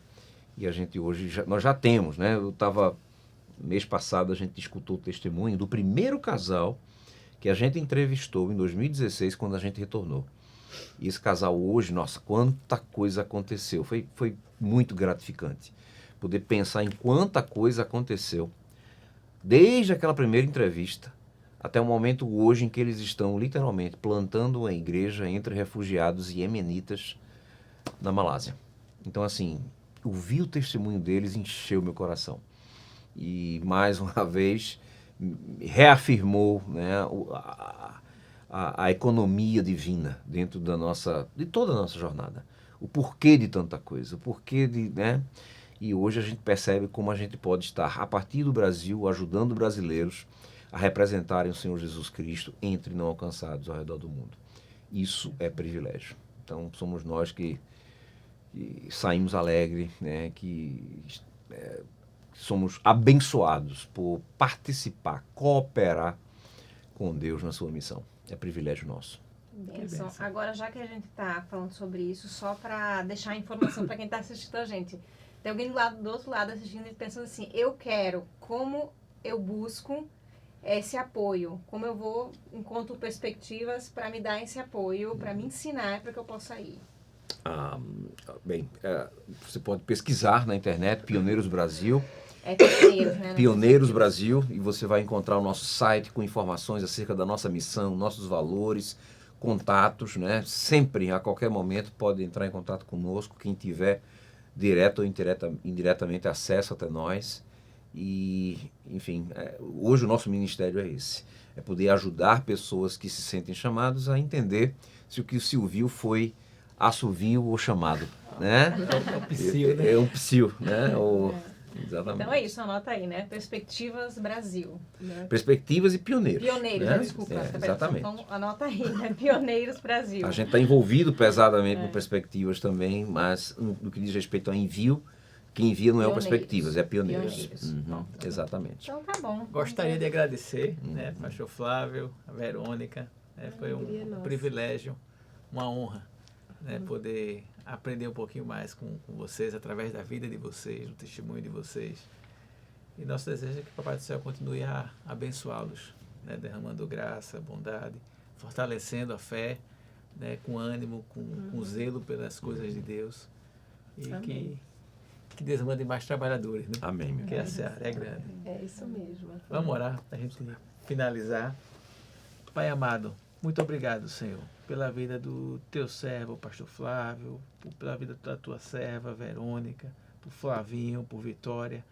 Speaker 4: E a gente hoje, nós já temos, né? Mês passado a gente escutou o testemunho do primeiro casal que a gente entrevistou em 2016, quando a gente retornou. E esse casal hoje, nossa, quanta coisa aconteceu. Foi muito gratificante poder pensar em quanta coisa aconteceu desde aquela primeira entrevista até o momento hoje em que eles estão literalmente plantando uma igreja entre refugiados iemenitas na Malásia. Então, assim, ouvir o testemunho deles encheu meu coração. E, mais uma vez, reafirmou, né, a economia divina dentro de toda a nossa jornada. O porquê de tanta coisa, o porquê de... né? E hoje a gente percebe como a gente pode estar, a partir do Brasil, ajudando brasileiros a representarem o Senhor Jesus Cristo entre não alcançados ao redor do mundo. Isso é privilégio. Então, somos nós que saímos alegres, né? Que somos abençoados por participar, cooperar com Deus na sua missão. É privilégio nosso.
Speaker 1: Benção. Agora, já que a gente está falando sobre isso, só para deixar a informação para quem está assistindo a gente, tem alguém do outro lado assistindo e pensando assim, eu quero, como eu busco esse apoio, como eu encontro perspectivas para me dar esse apoio, para me ensinar, para que eu possa ir.
Speaker 4: Você pode pesquisar na internet Pioneiros Brasil.
Speaker 1: Pioneiros, né?
Speaker 4: Pioneiros Brasil, e você vai encontrar o nosso site com informações acerca da nossa missão, nossos valores, contatos, né? Sempre, a qualquer momento, pode entrar em contato conosco, quem tiver direto ou indiretamente acesso até nós. E, enfim, hoje o nosso ministério é esse. É poder ajudar pessoas que se sentem chamadas a entender se o que se ouviu foi assovio ou chamado, né?
Speaker 2: É um psil, né?
Speaker 4: É um psil, né? Exatamente.
Speaker 1: Então é isso, anota aí, né? Perspectivas Brasil. Né?
Speaker 4: Perspectivas e pioneiros.
Speaker 1: Pioneiros,
Speaker 4: né?
Speaker 1: Desculpa.
Speaker 4: Exatamente.
Speaker 1: Então anota aí, né? Pioneiros Brasil.
Speaker 4: A gente está envolvido pesadamente no Perspectivas também, mas no que diz respeito ao envio, quem envia não é o
Speaker 1: Pioneiros.
Speaker 4: Perspectivas, é Pioneiros.
Speaker 1: Pioneiros.
Speaker 4: Uhum, exatamente.
Speaker 1: Então tá bom.
Speaker 2: Gostaria de agradecer, né, pastor Flávio, a Verônica, né, foi
Speaker 3: Alegria
Speaker 2: um
Speaker 3: nossa.
Speaker 2: privilégio, uma honra, né, poder aprender um pouquinho mais com vocês, através da vida de vocês, do testemunho de vocês. E nosso desejo é que o Papai do Céu continue a abençoá-los, né, derramando graça, bondade, fortalecendo a fé, né, com ânimo, com zelo pelas coisas de Deus. E
Speaker 3: Amém.
Speaker 2: que Deus mande mais trabalhadores, né?
Speaker 4: Amém, meu
Speaker 2: Porque a seara é grande.
Speaker 3: É isso mesmo.
Speaker 2: Vamos orar para a gente finalizar. Pai amado, muito obrigado, Senhor, pela vida do teu servo, pastor Flávio, pela vida da tua serva, Verônica, por Flavinho, por Vitória.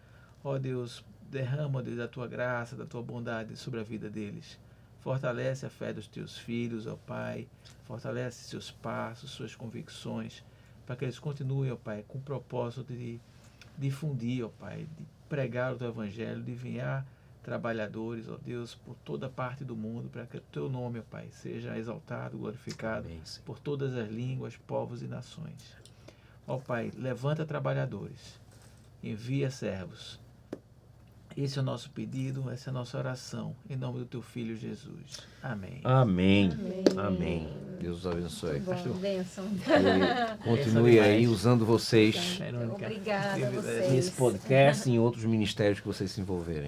Speaker 2: Ó Deus, derrama, ó Deus, a tua graça, da tua bondade sobre a vida deles. Fortalece a fé dos teus filhos, ó Pai. Fortalece seus passos, suas convicções, para que eles continuem, ó Pai, com o propósito de difundir, ó Pai, de pregar o teu evangelho, de enviar trabalhadores, ó Deus, por toda parte do mundo, para que o teu nome, ó Pai, seja exaltado, glorificado
Speaker 4: Amém, Senhor.
Speaker 2: por todas as línguas, povos e nações. Ó Pai, levanta trabalhadores, envia servos. Esse é o nosso pedido, essa é a nossa oração, em nome do teu Filho Jesus. Amém.
Speaker 4: Amém. Amém. Deus os abençoe.
Speaker 1: Bom, bênção.
Speaker 4: E continue aí usando vocês
Speaker 2: Verônica,
Speaker 1: Obrigada a
Speaker 2: privilégio.
Speaker 1: vocês.
Speaker 4: nesse podcast e em outros ministérios que vocês se envolverem.